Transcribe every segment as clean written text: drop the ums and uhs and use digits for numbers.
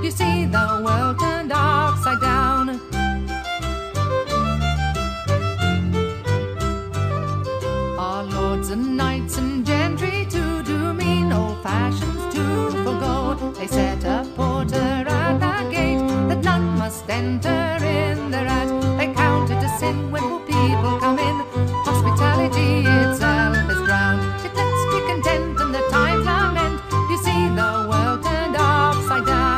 you see the world turned upside down. Our lords and knights and gentry to do mean old fashions to forgo. They set a porter at the gate that none must enter in thereat. They count it a sin when poor people come in. Hospitality itself is drowned. Yet let's be content and the times lament. You see the world turned upside down.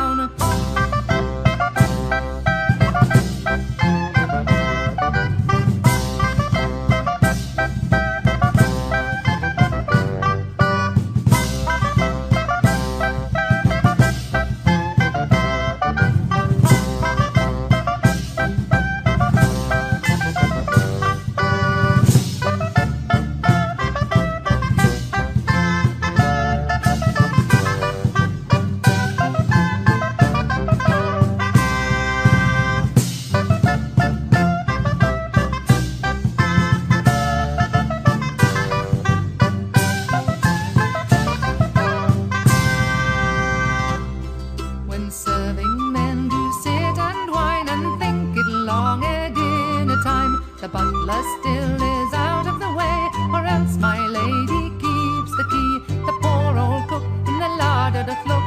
The butler still is out of the way, or else my lady keeps the key. The poor old cook in the larder doth look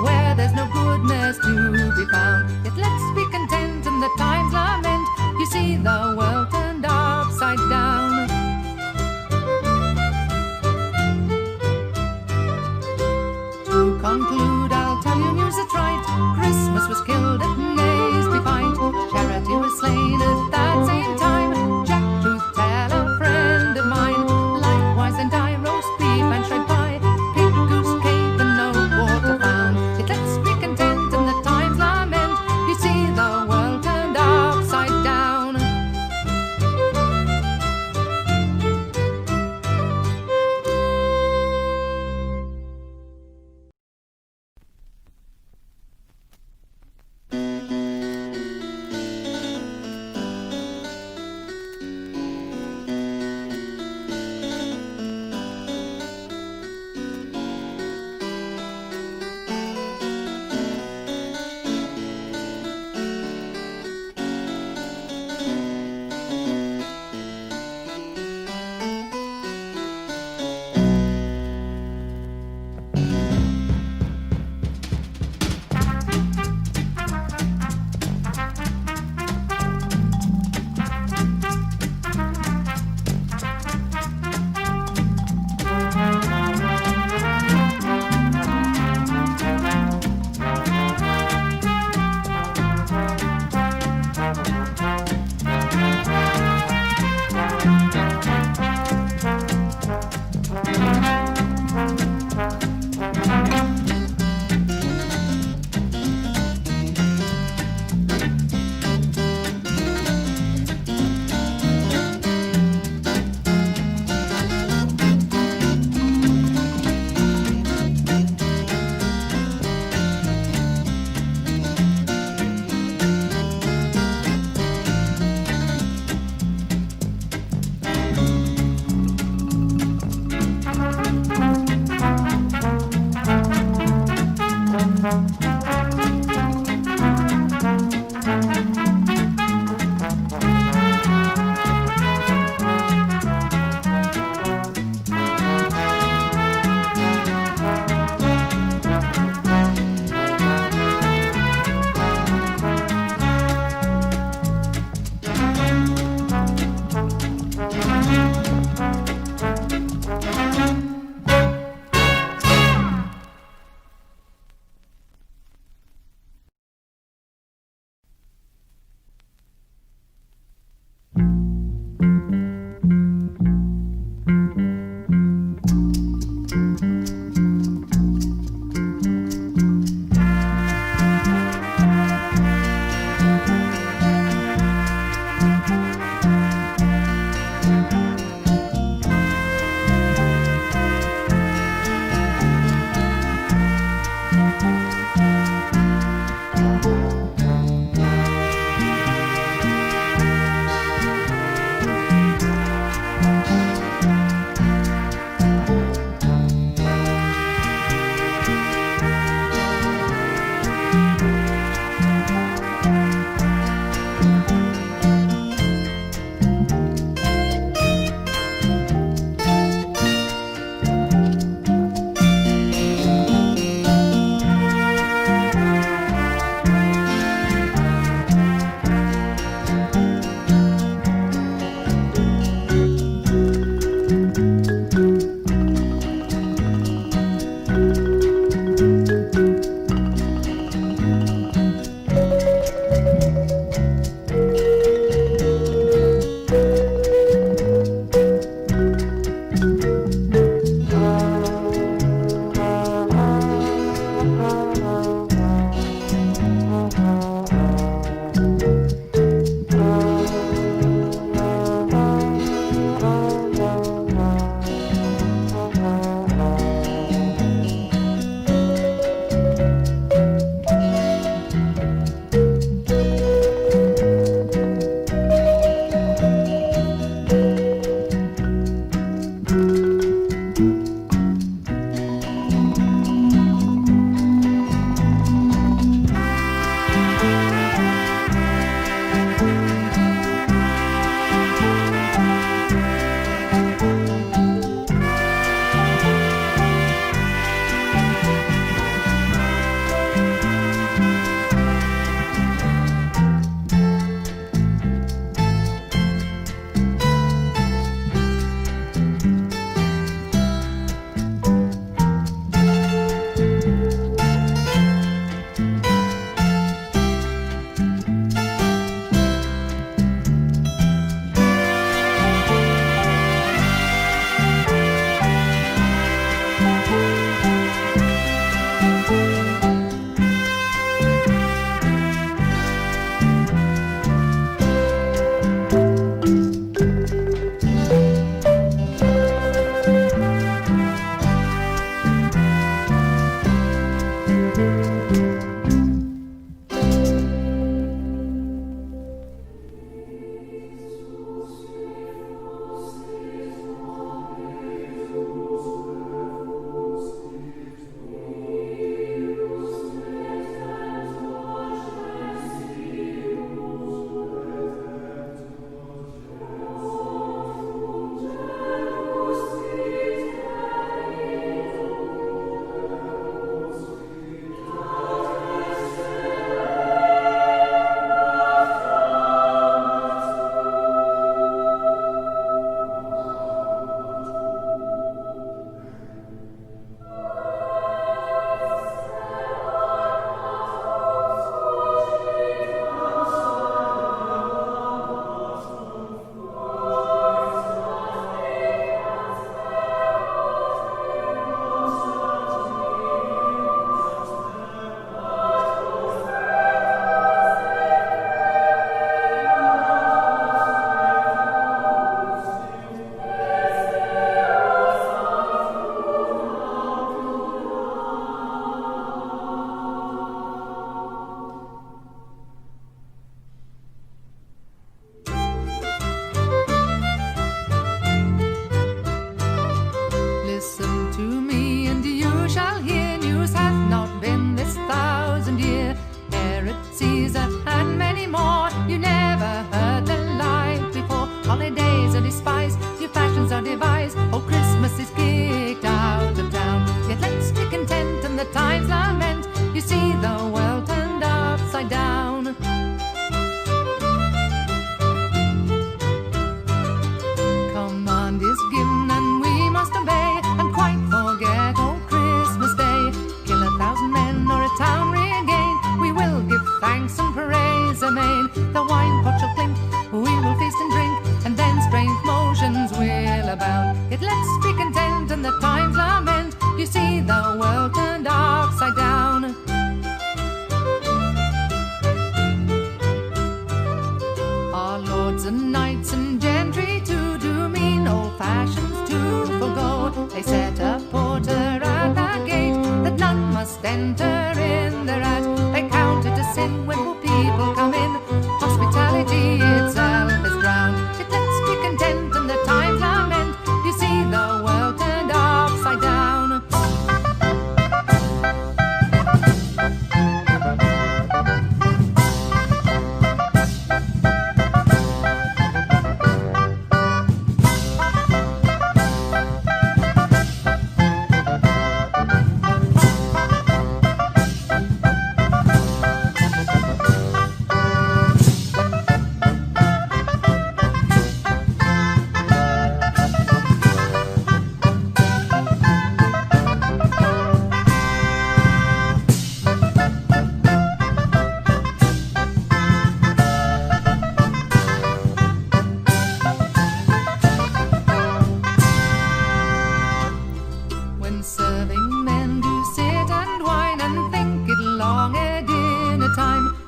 where there's no goodness to be found. Yet let's be content and the times lament. You see the world turned upside down. To conclude, I'll tell you news that's right. Christmas was killed at Naseby fight. Charity was slain at that same time.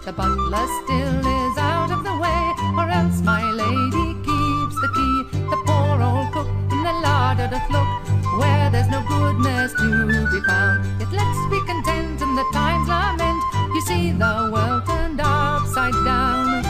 The butler still is out of the way, or else my lady keeps the key. The poor old cook in the larder doth look where there's no goodness to be found. Yet let's be content in the times lament. You see the world turned upside down.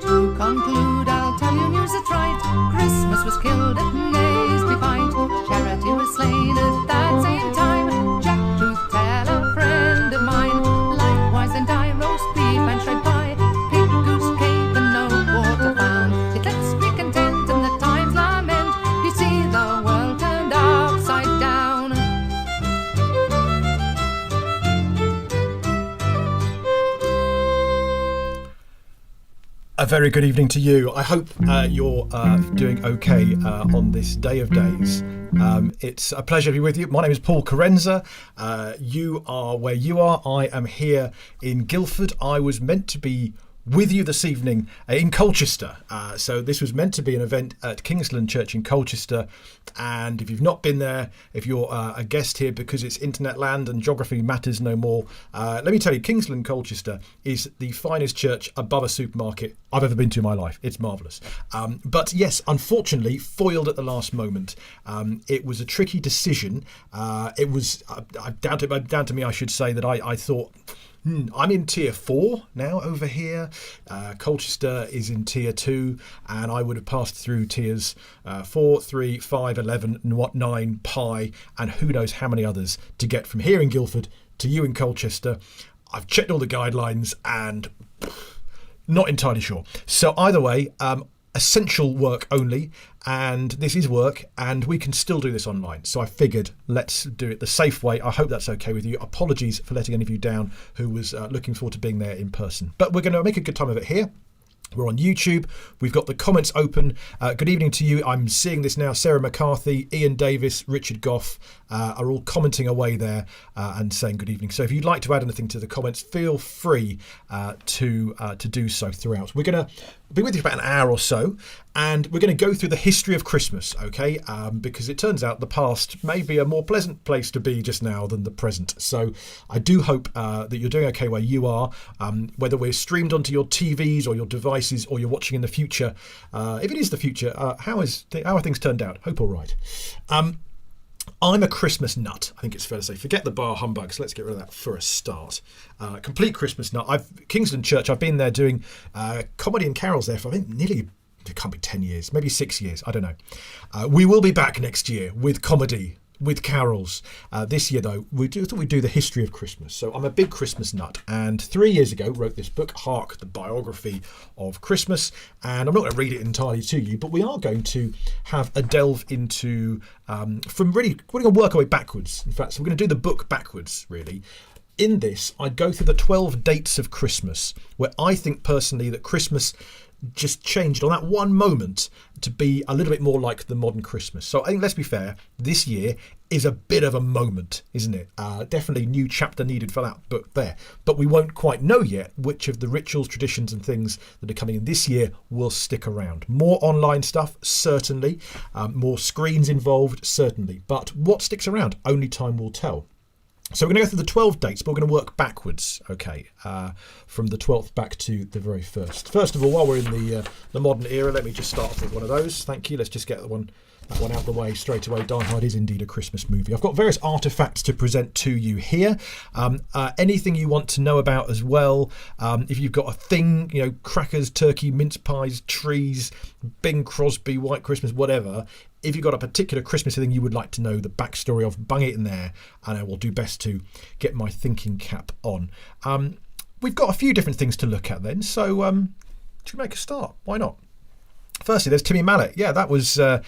To conclude, I'll tell you news that's right. Christmas was killed at Naseby fight. Charity was slain at that same time. Jack Truth tell a friend of mine. Likewise and I roast beef and shred pie. Pig, goose, cake and no water found. Yet let's be content in the times lament. You see the world turned upside down. A very good evening to you. I hope you're doing okay on this day of days. It's a pleasure to be with you. My name is Paul Kerensa. You are where you are. I am here in Guildford. I was meant to be with you this evening in Colchester. So this was meant to be an event at Kingsland Church in Colchester. And if you've not been there, if you're a guest here because it's internet land and geography matters no more, let me tell you, Kingsland Colchester is the finest church above a supermarket I've ever been to in my life. It's marvellous. But yes, unfortunately, foiled at the last moment. It was a tricky decision. It was down to me, I should say, that I thought, I'm in tier 4 now over here. Colchester is in tier 2, and I would have passed through tiers 4, 3, 5, 11, 9, pi, and who knows how many others to get from here in Guildford to you in Colchester. I've checked all the guidelines and not entirely sure. So either way, essential work only, and this is work, and we can still do this online. So I figured let's do it the safe way. I hope that's okay with you. Apologies for letting any of you down who was looking forward to being there in person. But we're going to make a good time of it here. We're on YouTube. We've got the comments open. Good evening to you. I'm seeing this now. Sarah McCarthy, Ian Davis, Richard Goff are all commenting away there and saying good evening. So if you'd like to add anything to the comments, feel free to do so throughout. We're going to be with you for about an hour or so, and we're going to go through the history of Christmas, okay? Because it turns out the past may be a more pleasant place to be just now than the present. So I do hope that you're doing okay where you are, whether we're streamed onto your TVs or your devices or you're watching in the future. If it is the future, how are things turned out? Hope all right. I'm a Christmas nut, I think it's fair to say. Forget the bar humbugs. Let's get rid of that for a start. Complete Christmas nut. Kingsland Church, I've been there doing comedy and carols there for, I think, nearly, it can't be 10 years, maybe 6 years. I don't know. We will be back next year with comedy, with carols. This year, though, we thought we'd do the history of Christmas. So I'm a big Christmas nut. And 3 years ago, wrote this book, Hark, the biography of Christmas. And I'm not going to read it entirely to you, but we are going to have a delve into, we're going to work our way backwards. In fact, so we're going to do the book backwards, really. In this, I go through the 12 dates of Christmas, where I think personally that Christmas just changed on that one moment to be a little bit more like the modern Christmas. So I think, let's be fair, this year is a bit of a moment, isn't it? Definitely new chapter needed for that book there. But we won't quite know yet which of the rituals, traditions and things that are coming in this year will stick around. More online stuff, certainly. More screens involved, certainly. But what sticks around? Only time will tell. So we're going to go through the 12 dates, but we're going to work backwards, okay, from the 12th back to the very first. First of all, while we're in the modern era, let me just start off with one of those. Thank you. Let's just get that one out of the way straight away. Die Hard is indeed a Christmas movie. I've got various artefacts to present to you here. Anything you want to know about as well. If you've got a thing, crackers, turkey, mince pies, trees, Bing Crosby, White Christmas, whatever. If you've got a particular Christmas thing you would like to know the backstory of, bung it in there, and I will do best to get my thinking cap on. We've got a few different things to look at then, so to make a start, why not? Firstly, there's Timmy Mallet. Yeah, that was at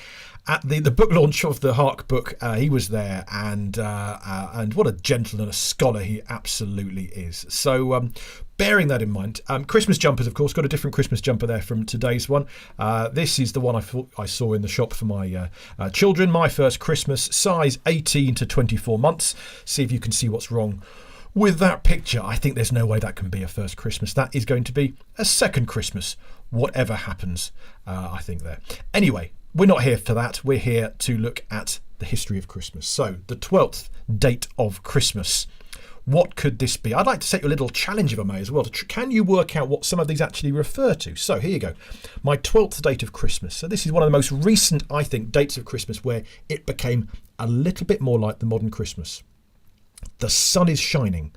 the book launch of the Hark book. He was there, and what a gentleman and a scholar he absolutely is. So bearing that in mind, Christmas jumpers, of course, got a different Christmas jumper there from today's one. This is the one I saw in the shop for my children. My first Christmas, size 18 to 24 months. See if you can see what's wrong with that picture. I think there's no way that can be a first Christmas. That is going to be a second Christmas, whatever happens, I think there. Anyway, we're not here for that. We're here to look at the history of Christmas. So, the 12th date of Christmas. What could this be? I'd like to set you a little challenge, if I may, as well. Can you work out what some of these actually refer to? So here you go. My 12th date of Christmas. So this is one of the most recent, I think, dates of Christmas where it became a little bit more like the modern Christmas. The sun is shining.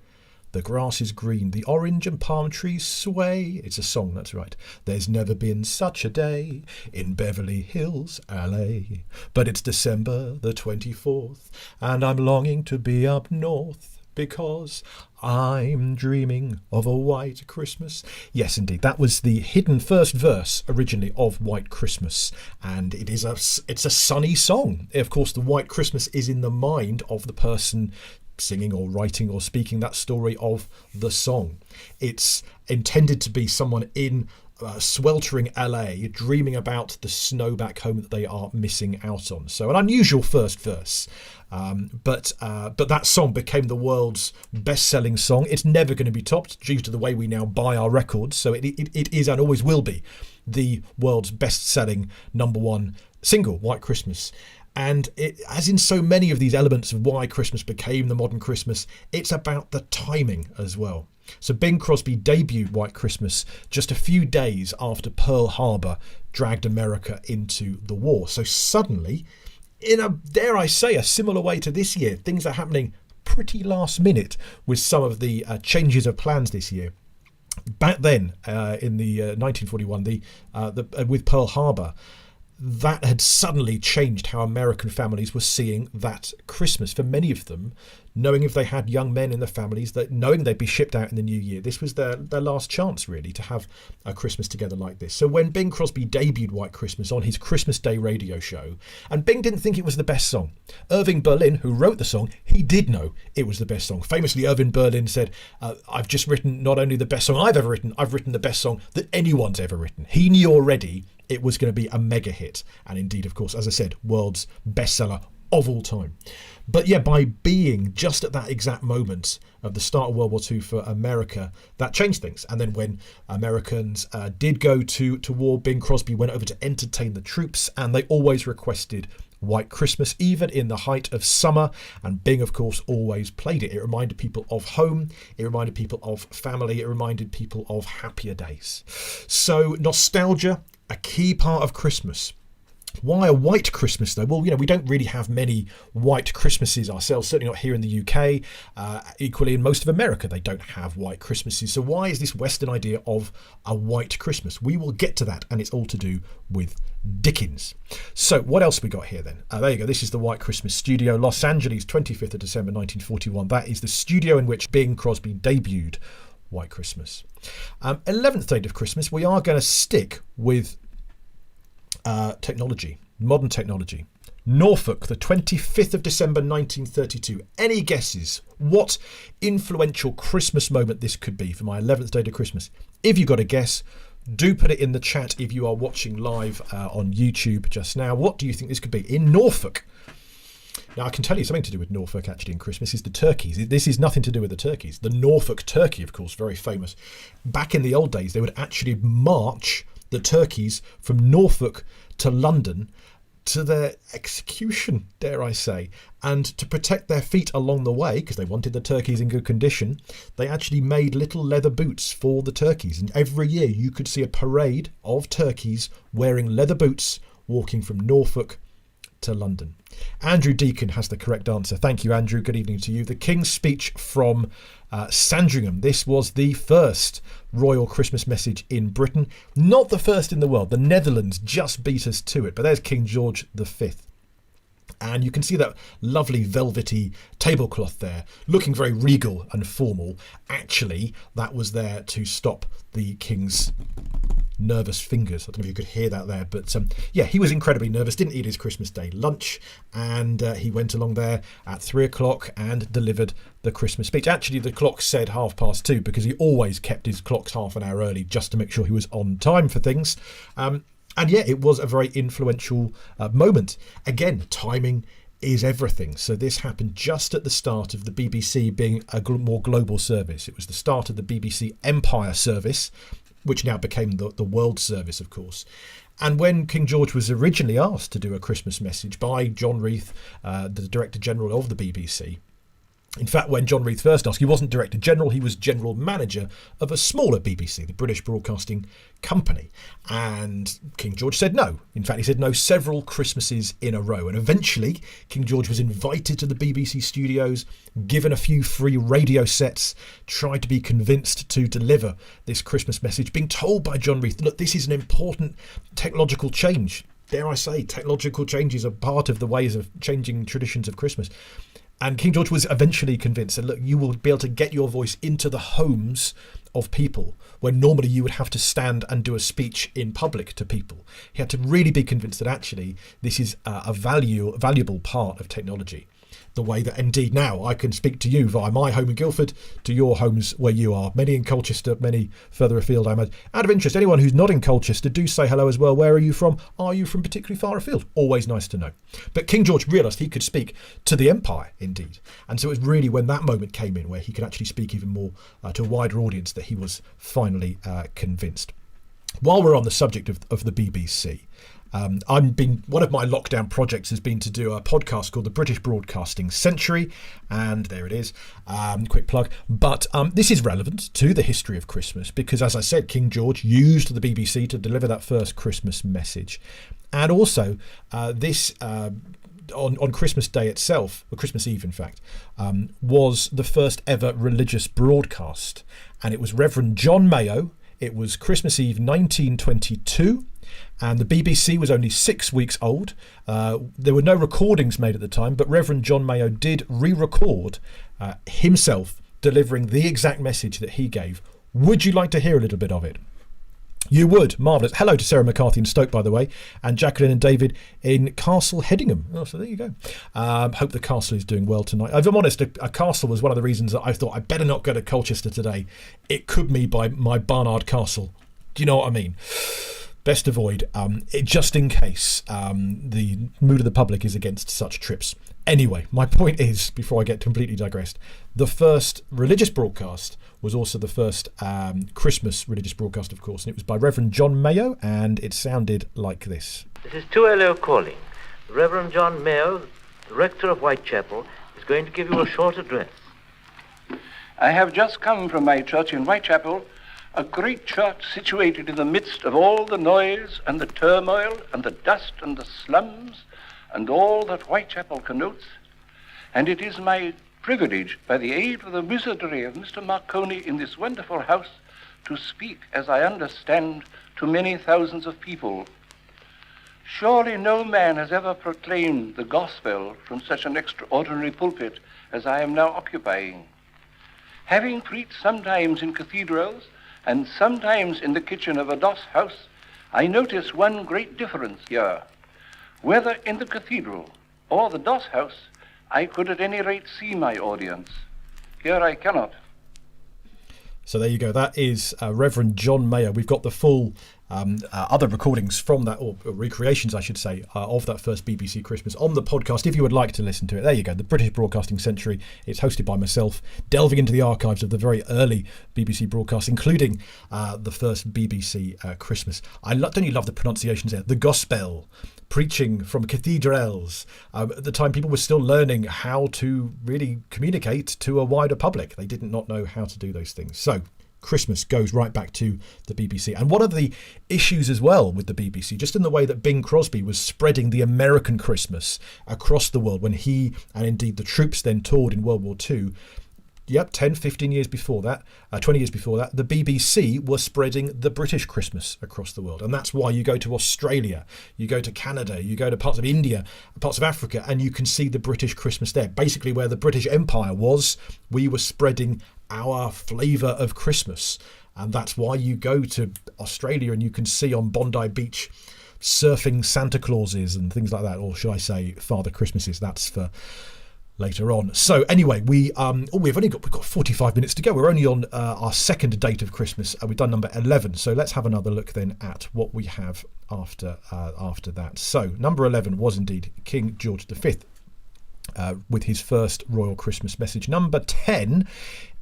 The grass is green. The orange and palm trees sway. It's a song, that's right. There's never been such a day in Beverly Hills, LA. But it's December the 24th, and I'm longing to be up north. Because I'm dreaming of a white Christmas. Yes, indeed. That was the hidden first verse originally of White Christmas. And it's a sunny song. Of course, the White Christmas is in the mind of the person singing or writing or speaking that story of the song. It's intended to be someone in sweltering LA dreaming about the snow back home that they are missing out on. So an unusual first verse. But that song became the world's best-selling song. It's never going to be topped due to the way we now buy our records. So it is and always will be the world's best-selling number one single, White Christmas. And as in so many of these elements of why Christmas became the modern Christmas, it's about the timing as well. So Bing Crosby debuted White Christmas just a few days after Pearl Harbor dragged America into the war. So suddenly, in a, dare I say, a similar way to this year, things are happening pretty last minute with some of the changes of plans this year. Back then, in the 1941, with Pearl Harbor, that had suddenly changed how American families were seeing that Christmas. For many of them, knowing if they had young men in their families, that knowing they'd be shipped out in the new year, this was their last chance really to have a Christmas together like this. So when Bing Crosby debuted White Christmas on his Christmas Day radio show, and Bing didn't think it was the best song. Irving Berlin, who wrote the song, he did know it was the best song. Famously, Irving Berlin said, I've just written not only the best song I've ever written, I've written the best song that anyone's ever written. He knew already it was going to be a mega hit. And indeed, of course, as I said, world's bestseller of all time. But yeah, by being just at that exact moment of the start of World War II for America, that changed things. And then when Americans did go to war, Bing Crosby went over to entertain the troops, and they always requested White Christmas, even in the height of summer. And Bing, of course, always played it. It reminded people of home. It reminded people of family. It reminded people of happier days. So nostalgia, a key part of Christmas. Why a white Christmas though? Well, we don't really have many white Christmases ourselves, certainly not here in the UK. Equally in most of America, they don't have white Christmases. So why is this Western idea of a white Christmas? We will get to that, and it's all to do with Dickens. So what else we got here then? There you go. This is the White Christmas studio, Los Angeles, 25th of December 1941. That is the studio in which Bing Crosby debuted White Christmas. 11th date of Christmas, we are going to stick with technology, modern technology. Norfolk, the 25th of December 1932. Any guesses what influential Christmas moment this could be for my 11th date of Christmas? If you got a guess, do put it in the chat if you are watching live on YouTube just now. What do you think this could be in Norfolk? Now, I can tell you something to do with Norfolk actually in Christmas is the turkeys. This is nothing to do with the turkeys. The Norfolk turkey, of course, very famous. Back in the old days, they would actually march the turkeys from Norfolk to London to their execution, dare I say. And to protect their feet along the way, because they wanted the turkeys in good condition, they actually made little leather boots for the turkeys. And every year you could see a parade of turkeys wearing leather boots walking from Norfolk to London. Andrew Deacon has the correct answer. Thank you, Andrew. Good evening to you. The King's Speech from Sandringham. This was the first royal Christmas message in Britain. Not the first in the world. The Netherlands just beat us to it. But there's King George V. And you can see that lovely velvety tablecloth there, looking very regal and formal. Actually, that was there to stop the King's nervous fingers. I don't know if you could hear that there, but yeah, he was incredibly nervous, didn't eat his Christmas Day lunch, and he went along there at 3 o'clock and delivered the Christmas speech. Actually, the clock said 2:30 because he always kept his clocks half an hour early just to make sure he was on time for things. And yeah, it was a very influential moment. Again, timing is everything. So this happened just at the start of the BBC being a more global service. It was the start of the BBC Empire service, which now became the World Service, of course. And when King George was originally asked to do a Christmas message by John Reith, the Director General of the BBC, in fact, when John Reith first asked, he wasn't Director General, he was General Manager of a smaller BBC, the British Broadcasting Company. And King George said no. In fact, he said no several Christmases in a row. And eventually, King George was invited to the BBC studios, given a few free radio sets, tried to be convinced to deliver this Christmas message, being told by John Reith, look, this is an important technological change. Dare I say, technological changes are part of the ways of changing traditions of Christmas. And King George was eventually convinced that, look, you will be able to get your voice into the homes of people when normally you would have to stand and do a speech in public to people. He had to really be convinced that actually this is a valuable part of technology. The way that indeed now I can speak to you via my home in Guildford to your homes where you are. Many in Colchester, many further afield, I imagine. Out of interest, anyone who's not in Colchester, do say hello as well. Where are you from? Are you from particularly far afield? Always nice to know. But King George realised he could speak to the empire, indeed. And so it was really when that moment came in where he could actually speak even more to a wider audience that he was finally convinced. While we're on the subject of the BBC, one of my lockdown projects has been to do a podcast called the British Broadcasting Century, and there it is, quick plug. But this is relevant to the history of Christmas because, as I said, King George used the BBC to deliver that first Christmas message. And also this on Christmas Day itself, or Christmas Eve in fact, was the first ever religious broadcast. And it was Reverend John Mayo. It was Christmas Eve 1922. And the BBC was only 6 weeks old. There were no recordings made at the time, but Reverend John Mayo did re-record himself delivering the exact message that he gave. Would you like to hear a little bit of it? You would. Marvellous. Hello to Sarah McCarthy in Stoke, by the way, and Jacqueline and David in Castle Headingham. Oh, so there you go. Hope the castle is doing well tonight. If I'm honest, a castle was one of the reasons that I thought I better not go to Colchester today. It could be by my Barnard Castle. Do you know what I mean? Best avoid, just in case the mood of the public is against such trips. Anyway, my point is, before I get completely digressed, the first religious broadcast was also the first Christmas religious broadcast, of course, and it was by Reverend John Mayo, and it sounded like this. This is 2LO calling. Reverend John Mayo, the rector of Whitechapel, is going to give you a short address. I have just come from my church in Whitechapel, a great church situated in the midst of all the noise and the turmoil and the dust and the slums and all that Whitechapel connotes. And it is my privilege, by the aid of the wizardry of Mr. Marconi in this wonderful house, to speak, as I understand, to many thousands of people. Surely no man has ever proclaimed the gospel from such an extraordinary pulpit as I am now occupying. Having preached sometimes in cathedrals and sometimes in the kitchen of a doss house, I notice one great difference here. Whether in the cathedral or the doss house, I could at any rate see my audience. Here I cannot. So there you go. That is Reverend John Mayo. We've got the full other recordings from that, or recreations, I should say, of that first BBC Christmas on the podcast, if you would like to listen to it. There you go, the British Broadcasting Century. It's hosted by myself, delving into the archives of the very early BBC broadcast, including the first BBC Christmas. Don't you love the pronunciations there? The Gospel, preaching from cathedrals. At the time, people were still learning how to really communicate to a wider public. They did not know how to do those things. So Christmas goes right back to the BBC. And one of the issues as well with the BBC, just in the way that Bing Crosby was spreading the American Christmas across the world when he, and indeed the troops then toured in World War II, 10, 15 years before that, 20 years before that, the BBC was spreading the British Christmas across the world. And that's why you go to Australia, you go to Canada, you go to parts of India, parts of Africa, and you can see the British Christmas there. Basically where the British Empire was, we were spreading our flavour of Christmas. And that's why you go to Australia and you can see on Bondi Beach surfing Santa Clauses and things like that, or should I say Father Christmases. That's for later on. So anyway, we've got 45 minutes to go. We're only on our second date of Christmas. We've done number 11. So let's have another look then at what we have after that. So number 11 was indeed King George V with his first royal Christmas message. Number 10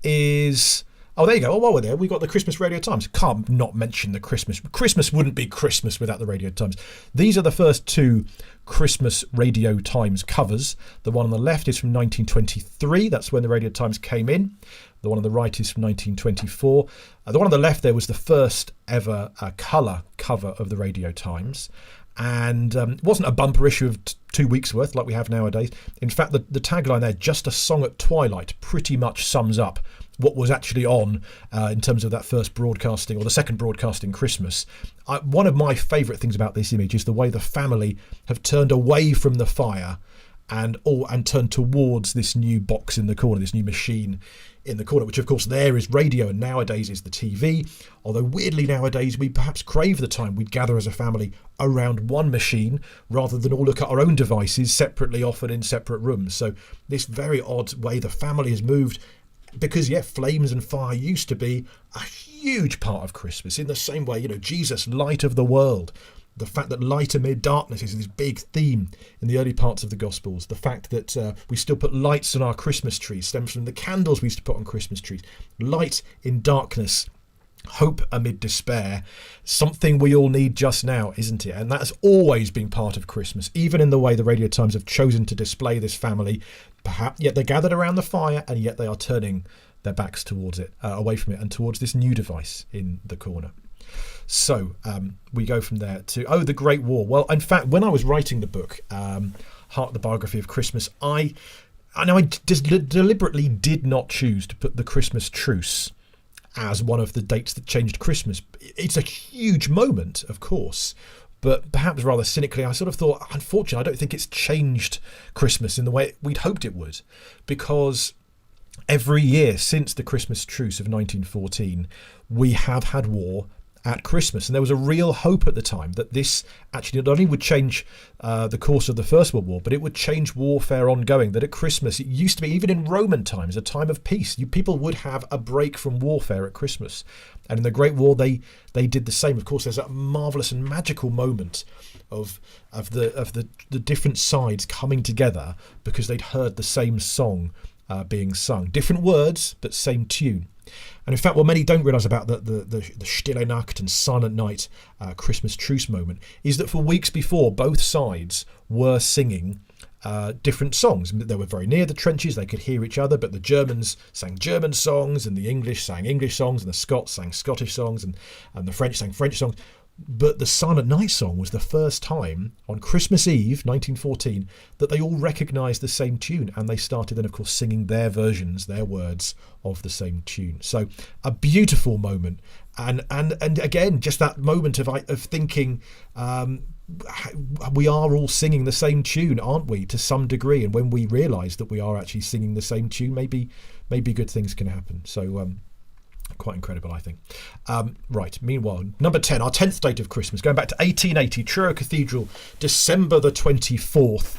is Oh, there you go. Oh, while we're there, we got the Christmas Radio Times. Can't not mention the Christmas. Christmas wouldn't be Christmas without the Radio Times. These are the first two Christmas Radio Times covers. The one on the left is from 1923. That's when the Radio Times came in. The one on the right is from 1924. The one on the left there was the first ever colour cover of the Radio Times. And it wasn't a bumper issue of 2 weeks worth like we have nowadays. In fact, the tagline there, "Just a Song at Twilight," pretty much sums up what was actually on in terms of that first broadcasting or the second broadcasting Christmas. One of my favourite things about this image is the way the family have turned away from the fire and turned towards this new box in the corner, this new machine in the corner, which of course there is radio and nowadays is the TV. Although weirdly nowadays we perhaps crave the time we'd gather as a family around one machine rather than all look at our own devices separately, often in separate rooms. So this very odd way the family has moved, because flames and fire used to be a huge part of Christmas in the same way, Jesus, light of the world. The fact that light amid darkness is this big theme in the early parts of the Gospels. The fact that we still put lights on our Christmas trees stems from the candles we used to put on Christmas trees. Light in darkness, hope amid despair, something we all need just now, isn't it? And that's always been part of Christmas, even in the way the Radio Times have chosen to display this family. Perhaps yet they're gathered around the fire, and yet they are turning their backs towards it, away from it, and towards this new device in the corner. So we go from there to the Great War. Well, in fact, when I was writing the book, Heart, the Biography of Christmas, I deliberately did not choose to put the Christmas truce as one of the dates that changed Christmas. It's a huge moment, of course, but perhaps rather cynically, I sort of thought, unfortunately, I don't think it's changed Christmas in the way we'd hoped it would, because every year since the Christmas truce of 1914, we have had war at Christmas, and there was a real hope at the time that this actually not only would change the course of the First World War, but it would change warfare ongoing. That at Christmas, it used to be, even in Roman times, a time of peace. People would have a break from warfare at Christmas, and in the Great War they did the same. Of course, there's that marvelous and magical moment of the different sides coming together because they'd heard the same song being sung, different words but same tune. And in fact, what many don't realise about the Stille Nacht and Silent Night Christmas truce moment is that for weeks before, both sides were singing different songs. They were very near the trenches, they could hear each other, but the Germans sang German songs, and the English sang English songs, and the Scots sang Scottish songs, and the French sang French songs. But the Silent Night song was the first time on Christmas Eve 1914 that they all recognised the same tune, and they started then of course singing their versions, their words of the same tune. So a beautiful moment, and again just that moment of thinking we are all singing the same tune, aren't we, to some degree, and when we realise that we are actually singing the same tune, maybe good things can happen. So quite incredible, I think. Right, meanwhile, number 10, our 10th date of Christmas, going back to 1880, Truro Cathedral, December the 24th,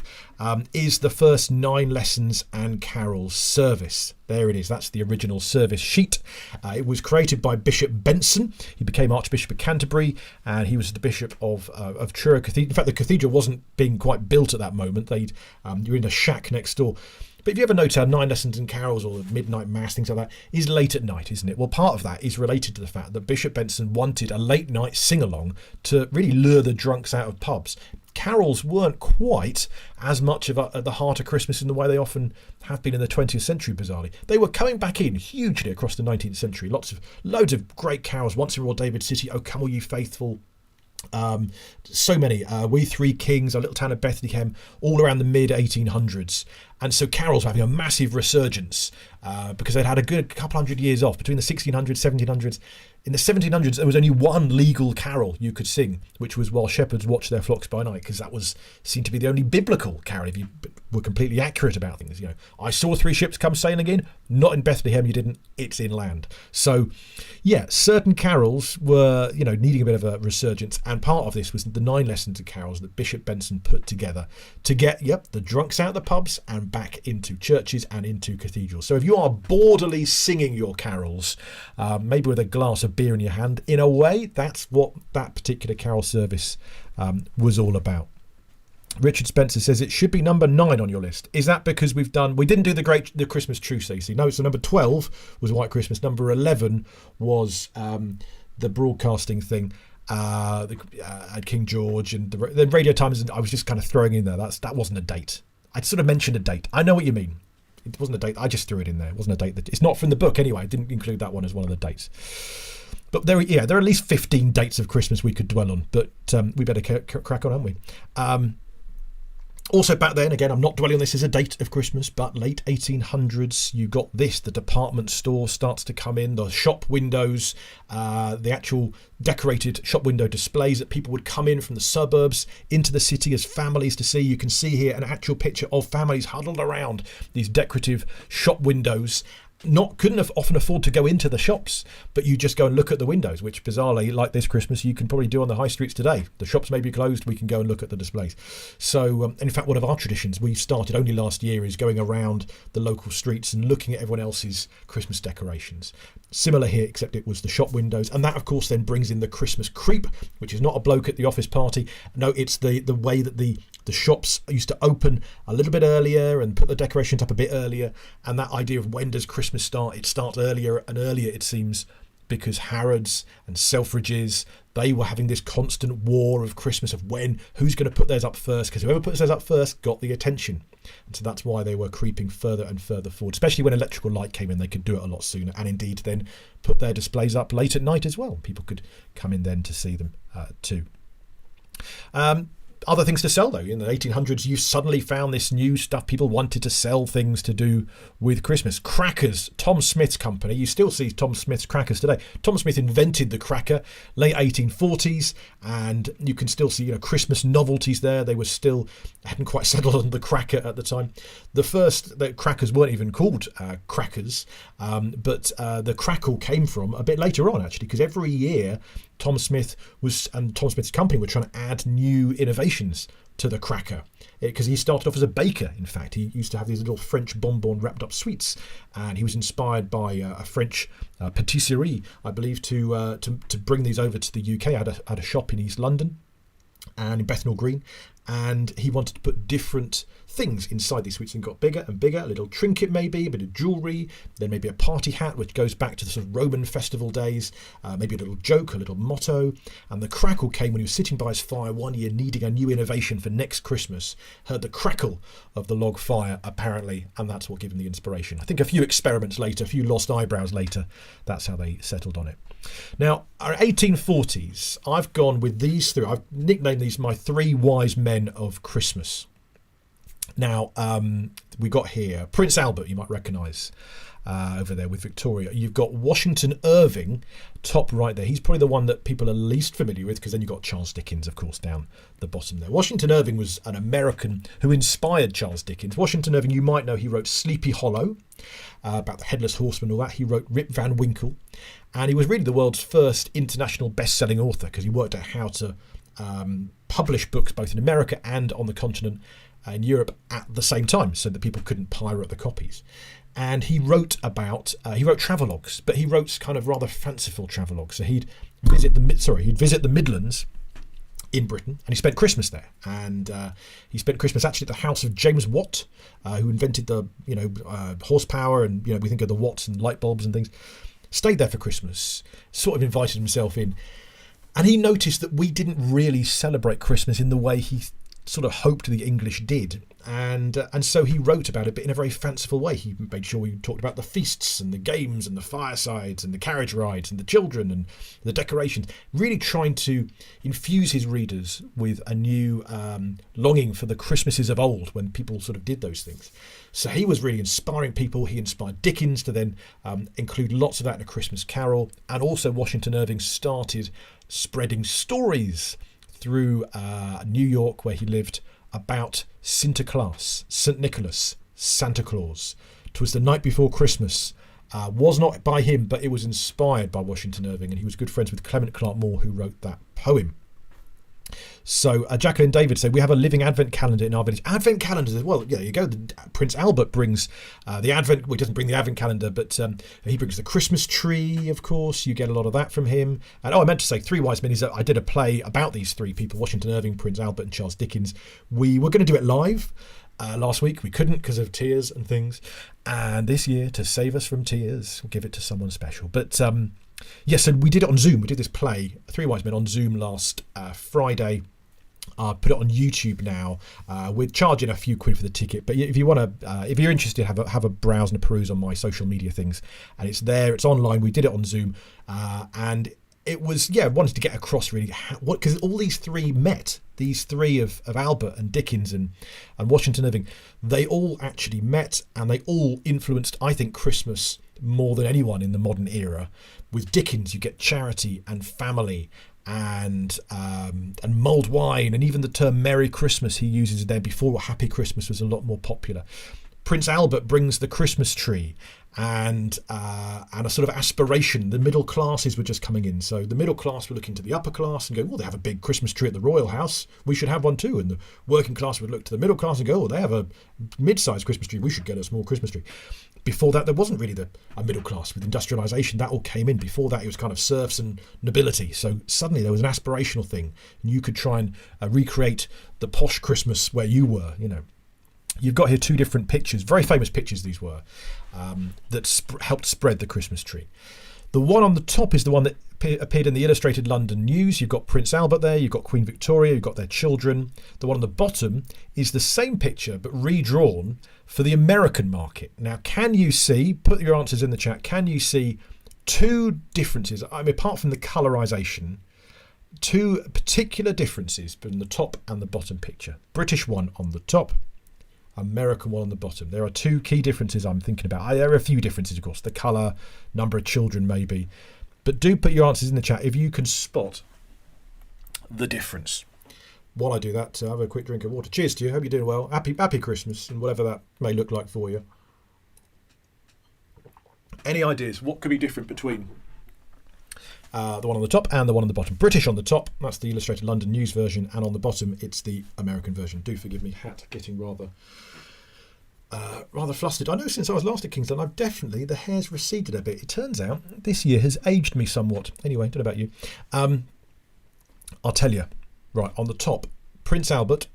is the first 9 lessons and carols service. There it is, that's the original service sheet. It was created by Bishop Benson. He became Archbishop of Canterbury, and he was the Bishop of Truro Cathedral. In fact, the cathedral wasn't being quite built at that moment. You were in a shack next door. But if you ever notice how 9 lessons and carols or the midnight mass, things like that, is late at night, isn't it? Well, part of that is related to the fact that Bishop Benson wanted a late night sing-along to really lure the drunks out of pubs. Carols weren't quite as much at the heart of Christmas in the way they often have been in the 20th century, bizarrely. They were coming back in hugely across the 19th century. Loads of great carols. Once in Royal David City, O Come All You Faithful. So many, We Three Kings, Our Little Town of Bethlehem, all around the mid 1800s. And so carols were having a massive resurgence because they'd had a good couple hundred years off between the 1600s, 1700s. In the 1700s, there was only one legal carol you could sing, which was While Shepherds Watch Their Flocks by Night, because that was seen to be the only biblical carol, if you were completely accurate about things. I saw 3 ships come sailing in, not in Bethlehem, you didn't, it's inland. So, yeah, certain carols were, needing a bit of a resurgence, and part of this was the 9 lessons of carols that Bishop Benson put together to get, the drunks out of the pubs and back into churches and into cathedrals. So if you are boredily singing your carols, maybe with a glass of beer in your hand, in a way, that's what that particular carol service was all about. Richard Spencer says it should be number 9 on your list. Is that because we didn't do the Christmas truce, so you see? No, so number 12 was White Christmas. Number 11 was the broadcasting thing. King George and the Radio Times. I was just kind of throwing in there. That wasn't a date. I sort of mentioned a date. I know what you mean. It wasn't a date. I just threw it in there. It wasn't a date. It's not from the book anyway. I didn't include that one as one of the dates. But there are at least 15 dates of Christmas we could dwell on. But we better crack on, haven't we? Also back then, again, I'm not dwelling on this as a date of Christmas, but late 1800s, you got this. The department store starts to come in, the shop windows, the actual decorated shop window displays that people would come in from the suburbs into the city as families to see. You can see here an actual picture of families huddled around these decorative shop windows. Couldn't have often afford to go into the shops, but you just go and look at the windows, which bizarrely, like this Christmas, you can probably do on the high streets today. The shops may be closed, we can go and look at the displays. So, and in fact, one of our traditions we started only last year is going around the local streets and looking at everyone else's Christmas decorations. Similar here, except it was the shop windows, and that, of course, then brings in the Christmas creep, which is not a bloke at the office party. No, it's the way that the shops used to open a little bit earlier and put the decorations up a bit earlier, and that idea of when does Christmas start? It starts earlier and earlier, it seems, because Harrods and Selfridges, they were having this constant war of Christmas of who's going to put theirs up first, because whoever puts theirs up first got the attention. And so that's why they were creeping further and further forward, especially when electrical light came in. They could do it a lot sooner, and indeed then put their displays up late at night as well. People could come in then to see them too. Other things to sell, though. In the 1800s, you suddenly found this new stuff. People wanted to sell things to do with Christmas. Crackers, Tom Smith's company. You still see Tom Smith's crackers today. Tom Smith invented the cracker, late 1840s, and you can still see Christmas novelties there. They hadn't quite settled on the cracker at the time. The crackers weren't even called crackers, but the crackle came from a bit later on, actually, because every year Tom Smith's company were trying to add new innovations to the cracker, because he started off as a baker. In fact, he used to have these little French bonbon wrapped up sweets, and he was inspired by a French patisserie, I believe, to bring these over to the UK. Had a shop in East London and in Bethnal Green, and he wanted to put different things inside these sweets and got bigger and bigger. A little trinket, maybe a bit of jewellery, then maybe a party hat, which goes back to the sort of Roman festival days, maybe a little joke, a little motto. And the crackle came when he was sitting by his fire one year needing a new innovation for next Christmas, heard the crackle of the log fire apparently, and that's what gave him the inspiration. I think a few experiments later, a few lost eyebrows later, that's how they settled on it. Now, our 1840s, I've gone with these three. I've nicknamed these my 3 wise men of Christmas. Now, we got here Prince Albert, you might recognise over there with Victoria. You've got Washington Irving, top right there. He's probably the one that people are least familiar with, because then you've got Charles Dickens, of course, down the bottom there. Washington Irving was an American who inspired Charles Dickens. Washington Irving, you might know, he wrote Sleepy Hollow, about the Headless Horseman, all that. He wrote Rip Van Winkle, and he was really the world's first international best-selling author, because he worked out how to publish books both in America and on the continent in Europe at the same time, so that people couldn't pirate the copies. And he wrote travelogues, but he wrote kind of rather fanciful travelogues. So he'd visit the Midlands in Britain, and he spent Christmas there. And he spent Christmas actually at the house of James Watt, who invented the horsepower, and we think of the watts and light bulbs and things. Stayed there for Christmas, sort of invited himself in, and he noticed that we didn't really celebrate Christmas in the way he sort of hoped the English did, and so he wrote about it, but in a very fanciful way. He made sure he talked about the feasts and the games and the firesides and the carriage rides and the children and the decorations, really trying to infuse his readers with a new longing for the Christmases of old, when people sort of did those things. So he was really inspiring people. He inspired Dickens to then include lots of that in A Christmas Carol, and also Washington Irving started spreading stories through New York, where he lived, about Sinterklaas, St. Nicholas, Santa Claus. 'Twas the night before Christmas. Was not by him, but it was inspired by Washington Irving, and he was good friends with Clement Clarke Moore, who wrote that poem. So Jacqueline David said, we have a living Advent calendar in our village. Advent calendars as well. Yeah, you go. Prince Albert brings the Advent. Well, he doesn't bring the Advent calendar, but he brings the Christmas tree, of course. You get a lot of that from him. And I meant to say, Three Wise Men is I did a play about these three people, Washington Irving, Prince Albert and Charles Dickens. We were going to do it live last week. We couldn't because of tears and things. And this year, to save us from tears, we'll give it to someone special. But yes, and we did it on Zoom. We did this play, Three Wise Men, on Zoom last Friday. Put it on YouTube now. We're charging a few quid for the ticket, but if you want to, if you're interested, have a browse and a peruse on my social media things, and it's there. It's online. We did it on Zoom, and it was wanted to get across really because all these three met. These three of Albert and Dickens and Washington Irving, they all actually met, and they all influenced, I think, Christmas more than anyone in the modern era. With Dickens, you get charity and family and mulled wine, and even the term Merry Christmas he uses there before Happy Christmas was a lot more popular. Prince Albert brings the Christmas tree and a sort of aspiration. The middle classes were just coming in, so the middle class were looking to the upper class and go, well, they have a big Christmas tree at the royal house, we should have one too. And the working class would look to the middle class and go, oh, they have a mid-sized Christmas tree, we should get a small Christmas tree. Before that, there wasn't really a middle class. With industrialisation, that all came in. Before that, it was kind of serfs and nobility. So suddenly there was an aspirational thing, and you could try and recreate the posh Christmas where you were. You've got here two different pictures, very famous pictures these were, that helped spread the Christmas tree. The one on the top is the one that appeared in the Illustrated London News. You've got Prince Albert there, you've got Queen Victoria, you've got their children. The one on the bottom is the same picture but redrawn for the American market. Now, can you see, put your answers in the chat, can you see two differences? I mean, apart from the colorization, two particular differences between the top and the bottom picture. British one on the top, American one on the bottom. There are two key differences I'm thinking about. There are a few differences, of course, the colour, number of children maybe, but do put your answers in the chat if you can spot the difference. While I do that, have a quick drink of water. Cheers to you. Hope you're doing well. Happy Christmas, and whatever that may look like for you. Any ideas? What could be different between the one on the top and the one on the bottom? British on the top, that's the Illustrated London News version, and on the bottom, it's the American version. Do forgive me, hat getting rather flustered. I know since I was last at Kingston, I've definitely, the hair's receded a bit. It turns out this year has aged me somewhat. Anyway, don't know about you. I'll tell you. Right, on the top, Prince Albert,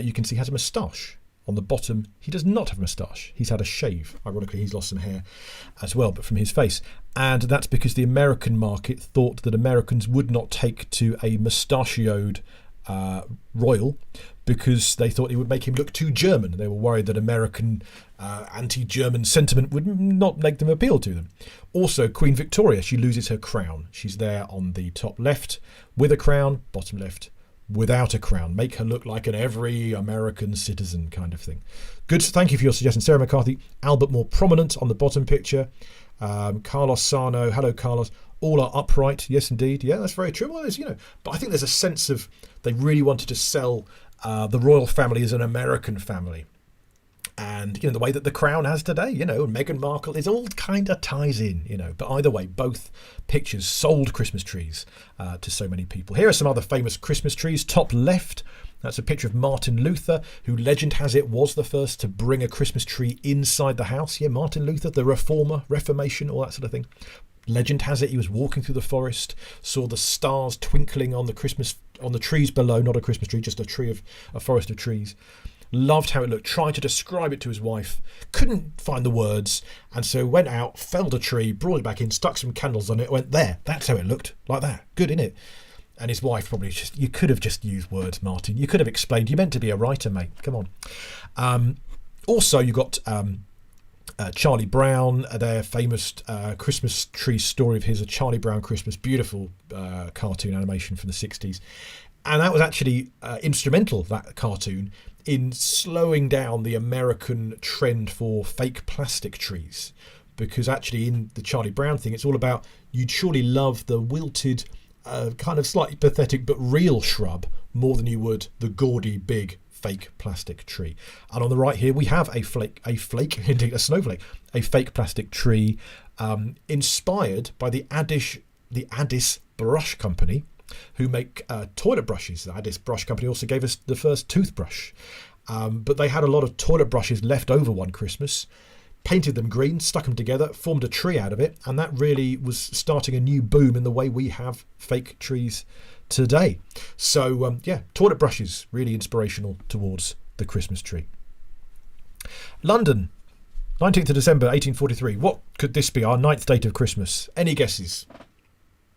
you can see has a moustache. On the bottom, he does not have a moustache. He's had a shave. Ironically, he's lost some hair as well, but from his face. And that's because the American market thought that Americans would not take to a moustachioed royal because they thought it would make him look too German. They were worried that American anti-German sentiment would not make them appeal to them. Also, Queen Victoria, she loses her crown. She's there on the top left with a crown, bottom left without a crown. Make her look like an every American citizen kind of thing. Good, thank you for your suggestion, Sarah McCarthy. Albert more prominent on the bottom picture. Carlos Sano, hello Carlos. All are upright, yes indeed. Yeah, that's very true. Well, but I think there's a sense of they really wanted to sell the royal family as an American family. And, the way that the crown has today, Meghan Markle, is all kind of ties in, But either way, both pictures sold Christmas trees to so many people. Here are some other famous Christmas trees. Top left, that's a picture of Martin Luther, who legend has it was the first to bring a Christmas tree inside the house. Yeah, Martin Luther, the reformer, Reformation, all that sort of thing. Legend has it he was walking through the forest, saw the stars twinkling on the trees below, not a Christmas tree, just a forest of trees. Loved how it looked, tried to describe it to his wife, couldn't find the words, and so went out, felled a tree, brought it back in, stuck some candles on it, went, there, that's how it looked, like that, good, innit? And his wife probably you could have just used words, Martin, you could have explained, you meant to be a writer, mate, come on. Also, you got Charlie Brown, their famous Christmas tree story of his, a Charlie Brown Christmas, beautiful cartoon animation from the 60s. And that was actually instrumental, that cartoon, in slowing down the American trend for fake plastic trees. Because actually in the Charlie Brown thing, it's all about you'd surely love the wilted, kind of slightly pathetic but real shrub more than you would the gaudy, big, fake plastic tree. And on the right here, we have a fake plastic tree inspired by the Addis Brush Company. who make toilet brushes. This brush company also gave us the first toothbrush. But they had a lot of toilet brushes left over one Christmas, painted them green, stuck them together, formed a tree out of it, and that really was starting a new boom in the way we have fake trees today. So toilet brushes, really inspirational towards the Christmas tree. London, 19th of December 1843. What could this be? Our ninth date of Christmas. Any guesses?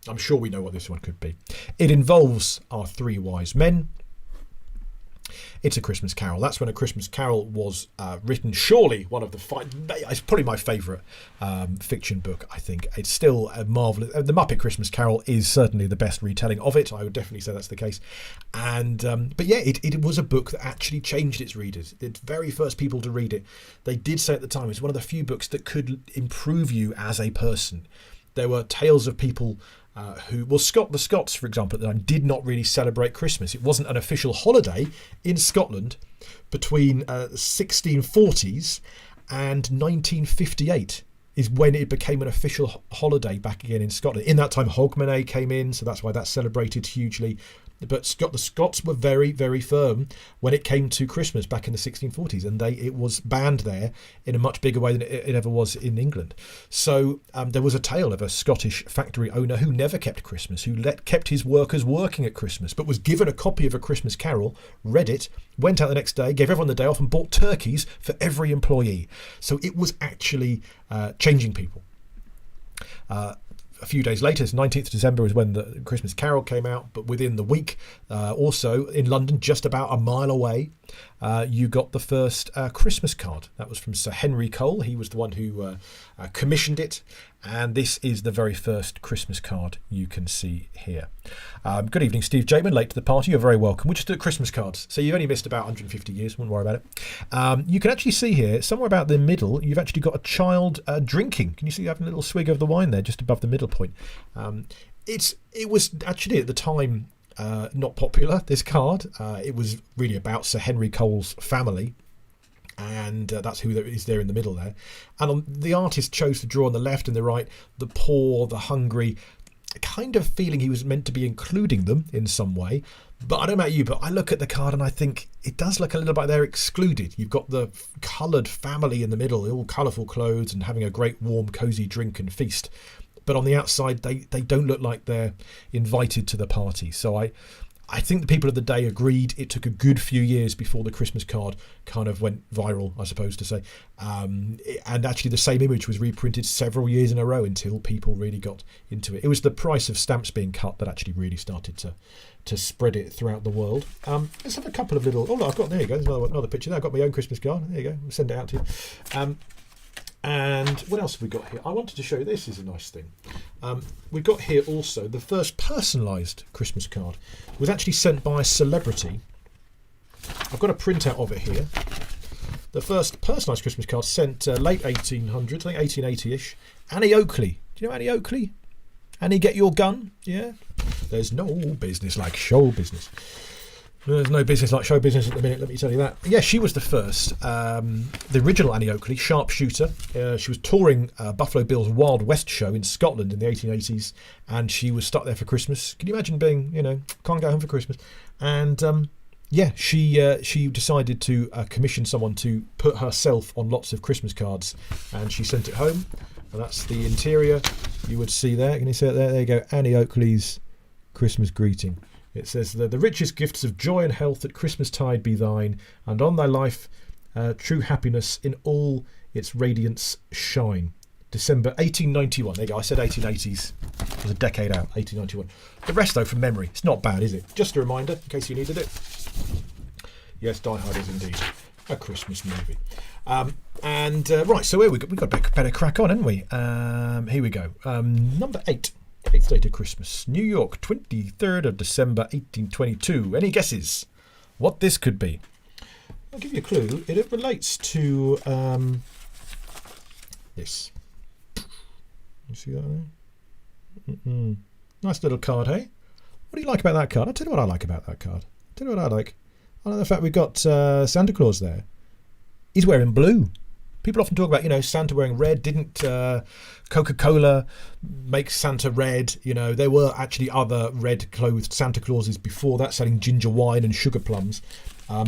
I'm sure we know what this one could be. It involves our three wise men. It's A Christmas Carol. That's when A Christmas Carol was written. Surely one of the it's probably my favourite fiction book, I think. It's still a marvellous... The Muppet Christmas Carol is certainly the best retelling of it. I would definitely say that's the case. And but yeah, it was a book that actually changed its readers. The very first people to read it, they did say at the time, it's one of the few books that could improve you as a person. There were tales of people the Scots, for example, at the time, did not really celebrate Christmas. It wasn't an official holiday in Scotland between 1640s and 1958 is when it became an official holiday back again in Scotland. In that time, Hogmanay came in, so that's why that's celebrated hugely. But the Scots were very, very firm when it came to Christmas back in the 1640s, and it was banned there in a much bigger way than it ever was in England. So there was a tale of a Scottish factory owner who never kept Christmas, who kept his workers working at Christmas, but was given a copy of A Christmas Carol, read it, went out the next day, gave everyone the day off, and bought turkeys for every employee. So it was actually changing people. A few days later, 19th of December is when the Christmas Carol came out, but within the week, also in London, just about a mile away, you got the first Christmas card. That was from Sir Henry Cole. He was the one who commissioned it, and this is the very first Christmas card you can see here. Good evening, Steve Jakeman, late to the party. You're very welcome. We're just at Christmas cards, so you've only missed about 150 years, wouldn't worry about it. You can actually see here, somewhere about the middle, you've actually got a child drinking. Can you see having a little swig of the wine there, just above the middle point? It was actually at the time not popular, this card. It was really about Sir Henry Cole's family, and that's who is there in the middle there. And the artist chose to draw on the left and the right the poor, the hungry, kind of feeling he was meant to be including them in some way. But I don't know about you, but I look at the card and I think it does look a little bit they're excluded. You've got the coloured family in the middle, all colourful clothes and having a great warm cosy drink and feast. But on the outside, they don't look like they're invited to the party. So I think the people of the day agreed. It took a good few years before the Christmas card kind of went viral, I suppose to say. And actually the same image was reprinted several years in a row until people really got into it. It was the price of stamps being cut that actually really started to spread it throughout the world. Let's have a couple of little... Oh, look, there you go. There's another picture there. I've got my own Christmas card. There you go. I'll send it out to you. And what else have we got here? I wanted to show you, this is a nice thing. We've got here also the first personalised Christmas card. It was actually sent by a celebrity. I've got a printout of it here. The first personalised Christmas card sent late 1800s, I think 1880-ish. Annie Oakley. Do you know Annie Oakley? Annie, get your gun? Yeah. There's no business like show business. There's no business like show business at the minute, let me tell you that. Yeah, she was the first. The original Annie Oakley, sharpshooter. She was touring Buffalo Bill's Wild West show in Scotland in the 1880s, and she was stuck there for Christmas. Can you imagine being, can't go home for Christmas? And she decided to commission someone to put herself on lots of Christmas cards, and she sent it home. And that's the interior you would see there. Can you see it there? There you go, Annie Oakley's Christmas greeting. It says, the richest gifts of joy and health at Christmas-tide be thine, and on thy life true happiness in all its radiance shine. December 1891. There you go, I said 1880s. It was a decade out, 1891. The rest, though, from memory. It's not bad, is it? Just a reminder, in case you needed it. Yes, Die Hard is indeed a Christmas movie. Right, so here we've got a better crack on, haven't we? Here we go. Number 8. 8th date of Christmas, New York, 23rd of December 1822. Any guesses what this could be? I'll give you a clue. It relates to this. You see that there? Nice little card, hey? What do you like about that card? I'll tell you what I like about that card. I like the fact we've got Santa Claus there. He's wearing blue. People often talk about, Santa wearing red. Didn't Coca-Cola make Santa red? There were actually other red-clothed Santa Clauses before that, selling ginger wine and sugar plums.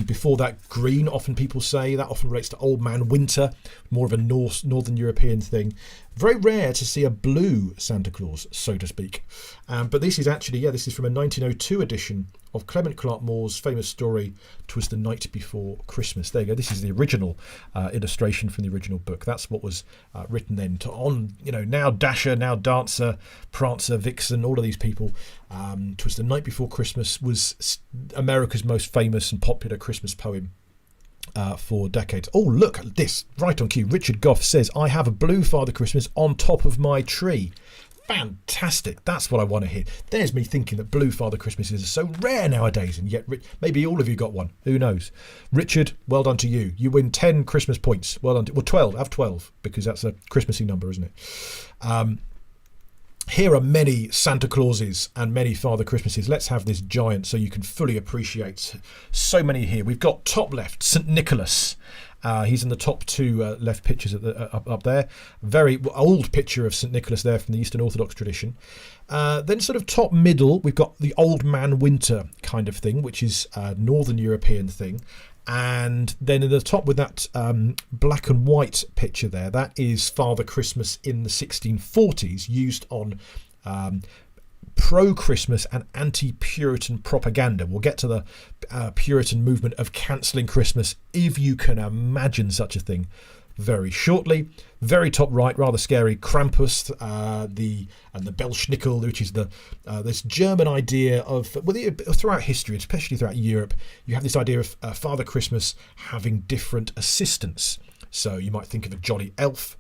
Before that, green, often people say, that often relates to Old Man Winter, more of a Northern European thing. Very rare to see a blue Santa Claus, so to speak. But this is actually, this is from a 1902 edition of Clement Clarke Moore's famous story, "'Twas the Night Before Christmas." There you go. This is the original illustration from the original book. That's what was written then. Now Dasher, now Dancer, Prancer, Vixen, all of these people. "'Twas the Night Before Christmas" was America's most famous and popular Christmas poem for decades. Oh, look at this, right on cue. Richard Goff says, "I have a blue Father Christmas on top of my tree." Fantastic. That's what I want to hear. There's me thinking that blue Father Christmases are so rare nowadays, and yet maybe all of you got one. Who knows? Richard, well done to you. You win 10 Christmas points. Well done. 12. Have 12, because that's a Christmassy number, isn't it? Here are many Santa Clauses and many Father Christmases. Let's have this giant so you can fully appreciate so many here. We've got top left, St. Nicholas. He's in the top two left pictures up there. Very old picture of St. Nicholas there from the Eastern Orthodox tradition. Then sort of top middle, we've got the Old Man Winter kind of thing, which is a Northern European thing. And then in the top with that black and white picture there, that is Father Christmas in the 1640s, used on pro-Christmas and anti-Puritan propaganda. We'll get to the Puritan movement of cancelling Christmas, if you can imagine such a thing, very shortly. Very top right, rather scary, Krampus, the Belschnickel, which is this German idea of, throughout history, especially throughout Europe, you have this idea of Father Christmas having different assistants. So you might think of a jolly elf.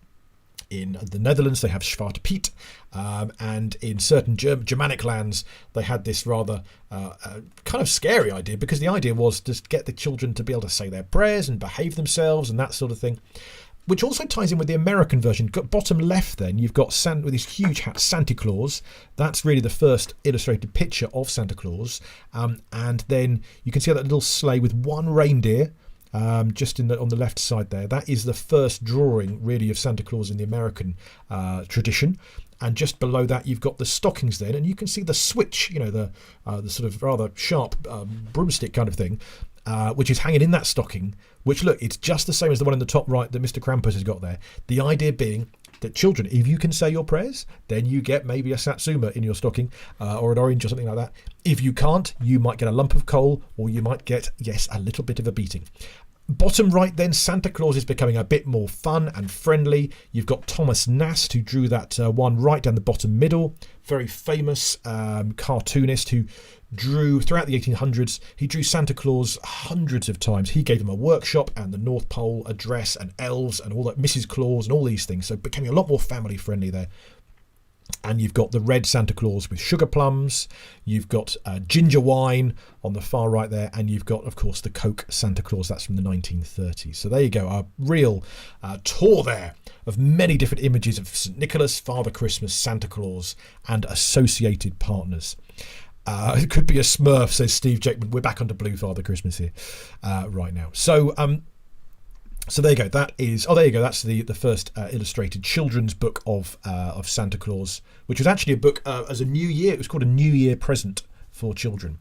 In the Netherlands, they have Zwarte Piet, and in certain Germanic lands, they had this rather kind of scary idea, because the idea was to get the children to be able to say their prayers and behave themselves and that sort of thing, which also ties in with the American version. Bottom left then, you've got with his huge hat, Santa Claus. That's really the first illustrated picture of Santa Claus. And then you can see that little sleigh with one reindeer, just on the left side there. That is the first drawing really of Santa Claus in the American tradition. And just below that you've got the stockings then, and you can see the switch, the sort of rather sharp broomstick kind of thing, which is hanging in that stocking, which, look, it's just the same as the one in the top right that Mr. Krampus has got there. The idea being that children, if you can say your prayers, then you get maybe a satsuma in your stocking, or an orange or something like that. If you can't, you might get a lump of coal, or you might get, yes, a little bit of a beating. Bottom right then, Santa Claus is becoming a bit more fun and friendly. You've got Thomas Nast, who drew that one right down the bottom middle. Very famous cartoonist who drew throughout the 1800s. He drew Santa Claus hundreds of times. He gave them a workshop and the North Pole address and elves and all that, Mrs. Claus and all these things. So becoming a lot more family friendly there. And you've got the red Santa Claus with sugar plums. You've got ginger wine on the far right there. And you've got, of course, the Coke Santa Claus. That's from the 1930s. So there you go. A real tour there of many different images of St. Nicholas, Father Christmas, Santa Claus, and associated partners. It could be a Smurf, says Steve Jakeman. We're back onto Blue Father Christmas here right now. So there you go. That is, there you go. That's the first illustrated children's book of Santa Claus, which was actually a book as a New Year. It was called a New Year present for children,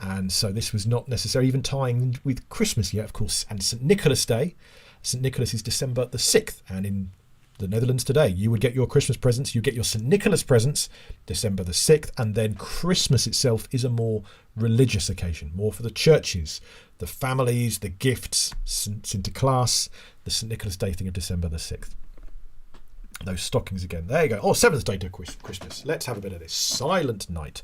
and so this was not necessarily even tying with Christmas yet, of course. And St. Nicholas Day, St. Nicholas is December the 6th, and in the Netherlands today, you would get your Christmas presents, you get your St. Nicholas presents December the 6th, and then Christmas itself is a more religious occasion, more for the churches, the families, the gifts, Sinterklaas, the St. Nicholas Day thing of December the 6th. Those stockings again. There you go. Oh, 7th day to Christmas. Let's have a bit of this. Silent Night.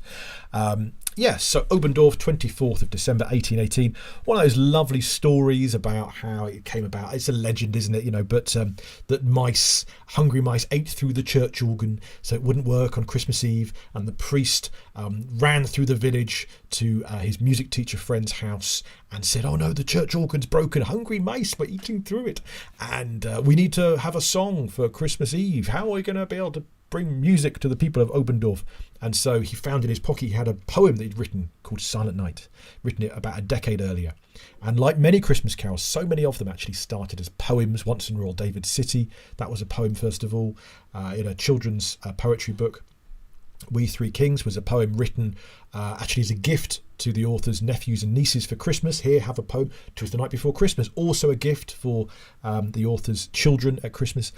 So Obendorf, 24th of December, 1818. One of those lovely stories about how it came about. It's a legend, isn't it? But that hungry mice ate through the church organ so it wouldn't work on Christmas Eve. And the priest ran through the village to his music teacher friend's house and said, "Oh no, the church organ's broken. Hungry mice were eating through it. And we need to have a song for Christmas Eve. How are we going to be able to bring music to the people of Obendorf. And so he found in his pocket, he had a poem that he'd written called Silent Night, written it about a decade earlier. And like many Christmas carols, so many of them actually started as poems. Once in Royal David City, that was a poem first of all, in a children's poetry book. We Three Kings was a poem written actually as a gift to the author's nephews and nieces for Christmas. Here, have a poem. 'Twas the Night Before Christmas, also a gift for the author's children at Christmas.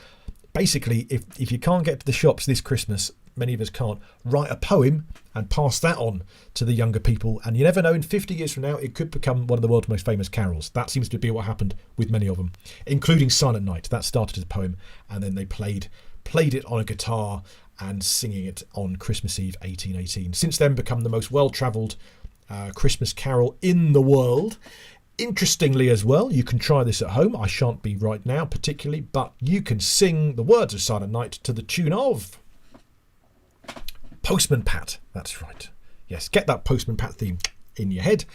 Basically, if you can't get to the shops this Christmas, many of us can't, write a poem and pass that on to the younger people. And you never know, in 50 years from now, it could become one of the world's most famous carols. That seems to be what happened with many of them, including Silent Night. That started as a poem, and then they played it on a guitar and singing it on Christmas Eve 1818. Since then, become the most well-travelled Christmas carol in the world. Interestingly as well, you can try this at home. I shan't be right now particularly, but you can sing the words of Silent Night to the tune of Postman Pat. That's right. Yes, get that Postman Pat theme in your head.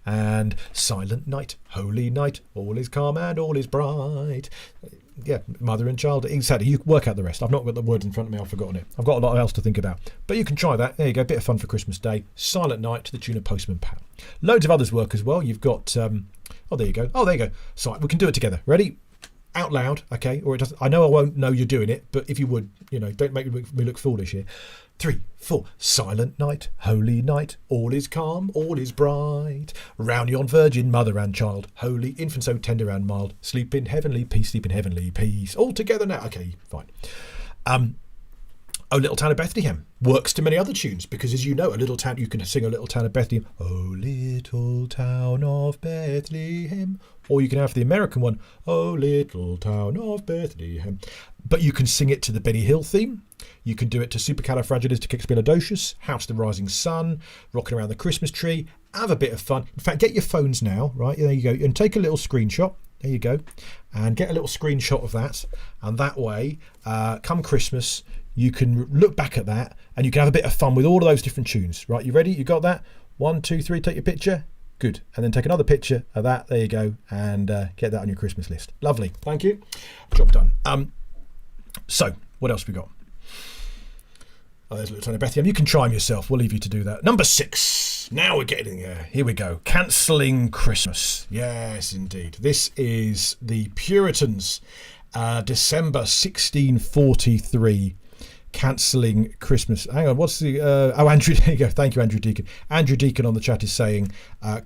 And Silent Night, Holy Night, all is calm and all is bright. Yeah, mother and child. Exactly. You work out the rest. I've not got the words in front of me. I've forgotten it. I've got a lot else to think about. But you can try that. There you go. Bit of fun for Christmas Day. Silent Night to the tune of Postman Pat. Loads of others work as well. You've got... oh, there you go. Oh, there you go. So we can do it together. Ready? Out loud, okay? Or it doesn't. I know I won't know you're doing it, but if you would, don't make me look foolish here. 3, 4. Silent night, holy night, all is calm, all is bright. Round yon virgin mother and child, holy infant so tender and mild. Sleep in heavenly peace, sleep in heavenly peace. All together now. Okay, fine. Oh, Little Town of Bethlehem works to many other tunes because, as you know, you can sing a Little Town of Bethlehem. Oh, little town of Bethlehem. Or you can have the American one, Oh, little town of Bethlehem. But you can sing it to the Benny Hill theme. You can do it to Supercalifragilisticexpialidocious, House of the Rising Sun, Rocking Around the Christmas Tree. Have a bit of fun. In fact, get your phones now, right? There you go. And take a little screenshot. There you go. And get a little screenshot of that. And that way, come Christmas, you can look back at that and you can have a bit of fun with all of those different tunes. Right, you ready? You got that? 1, 2, 3, take your picture. Good. And then take another picture of that. There you go. And get that on your Christmas list. Lovely. Thank you. Job done. So, what else we got? Oh, there's a Little Town of Bethlehem. You can try them yourself. We'll leave you to do that. Number 6. Now we're getting there. Here we go. Cancelling Christmas. Yes, indeed. This is the Puritans. December 1643. Cancelling Christmas. Hang on, what's the... Andrew, there you go. Thank you, Andrew Deacon. Andrew Deacon on the chat is saying,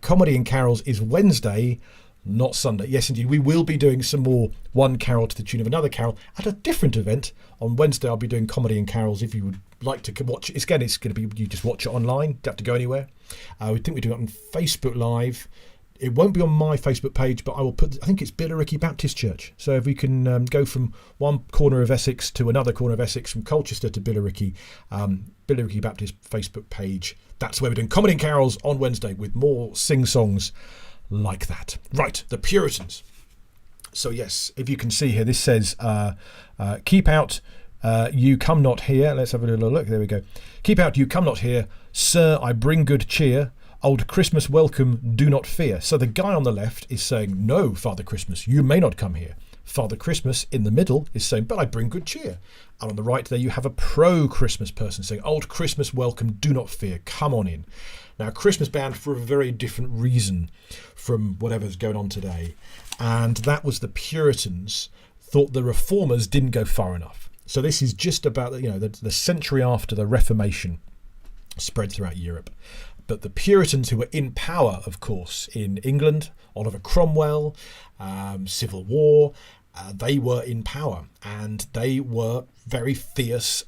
Comedy and Carols is Wednesday, not Sunday. Yes, indeed. We will be doing some more one carol to the tune of another carol at a different event. On Wednesday, I'll be doing Comedy and Carols. If you would like to watch it, it's going to be, you just watch it online. Don't have to go anywhere. We think we're doing it on Facebook Live. It won't be on my Facebook page, but I will put, I think it's Billericay Baptist Church. So if we can go from one corner of Essex to another corner of Essex, from Colchester to Billericay, Billericay Baptist Facebook page, that's where we're doing Comedy and Carols on Wednesday with more sing-songs like that. Right, the Puritans. So yes, if you can see here, this says, keep out, you come not here. Let's have a little look. There we go. Keep out, you come not here. Sir, I bring good cheer. Old Christmas welcome, do not fear. So the guy on the left is saying, no, Father Christmas, you may not come here. Father Christmas in the middle is saying, but I bring good cheer. And on the right there you have a pro-Christmas person saying, old Christmas welcome, do not fear, come on in. Now, Christmas banned for a very different reason from whatever's going on today. And that was the Puritans thought the Reformers didn't go far enough. So this is just about, the century after the Reformation spread throughout Europe. But the Puritans, who were in power, of course, in England, Oliver Cromwell, Civil War, they were in power and they were very fierce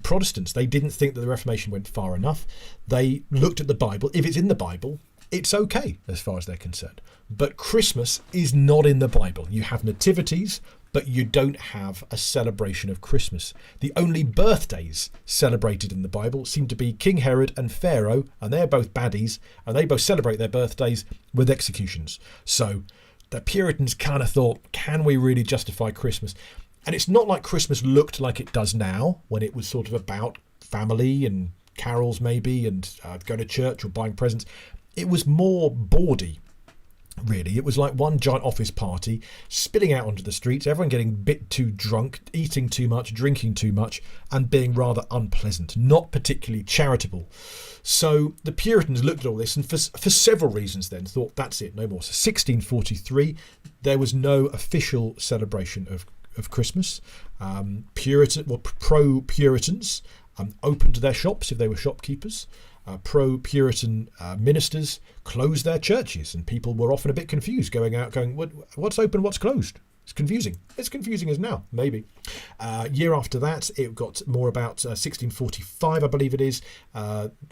Protestants. They didn't think that the Reformation went far enough. They looked at the Bible. If it's in the Bible, it's okay as far as they're concerned. But Christmas is not in the Bible. You have nativities, but you don't have a celebration of Christmas. The only birthdays celebrated in the Bible seem to be King Herod and Pharaoh, and they're both baddies, and they both celebrate their birthdays with executions. So the Puritans kind of thought, can we really justify Christmas? And it's not like Christmas looked like it does now, when it was sort of about family and carols maybe, and going to church or buying presents. It was more bawdy. Really, it was like one giant office party, spilling out onto the streets, everyone getting a bit too drunk, eating too much, drinking too much, and being rather unpleasant, not particularly charitable. So the Puritans looked at all this and for several reasons then thought, that's it, no more. So 1643, there was no official celebration of Christmas. Pro-Puritans opened their shops if they were shopkeepers. Pro-Puritan ministers closed their churches, and people were often a bit confused, going, what's open, what's closed? It's confusing. It's confusing as now, maybe. Year after that, it got more about 1645, I believe it is.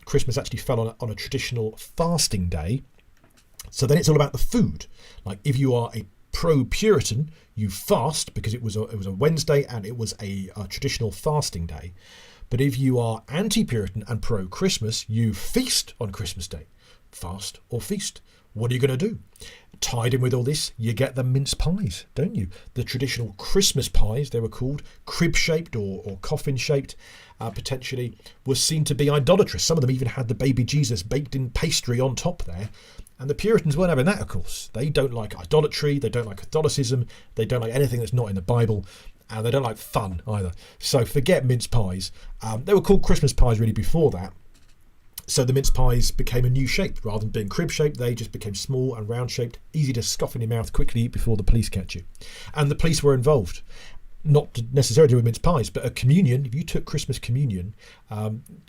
Christmas actually fell on a traditional fasting day. So then it's all about the food. Like if you are a pro-Puritan, you fast because it was a Wednesday and it was a traditional fasting day. But if you are anti-Puritan and pro-Christmas, you feast on Christmas Day. Fast or feast. What are you going to do? Tied in with all this, you get the mince pies, don't you? The traditional Christmas pies, they were called, crib-shaped or coffin-shaped, potentially, was seen to be idolatrous. Some of them even had the baby Jesus baked in pastry on top there. And the Puritans weren't having that, of course. They don't like idolatry, they don't like Catholicism, they don't like anything that's not in the Bible. And they don't like fun either. So forget mince pies. They were called Christmas pies really before that. So the mince pies became a new shape. Rather than being crib-shaped, they just became small and round-shaped, easy to scoff in your mouth, quickly eat before the police catch you. And the police were involved. Not necessarily with mince pies, but a communion, if you took Christmas communion,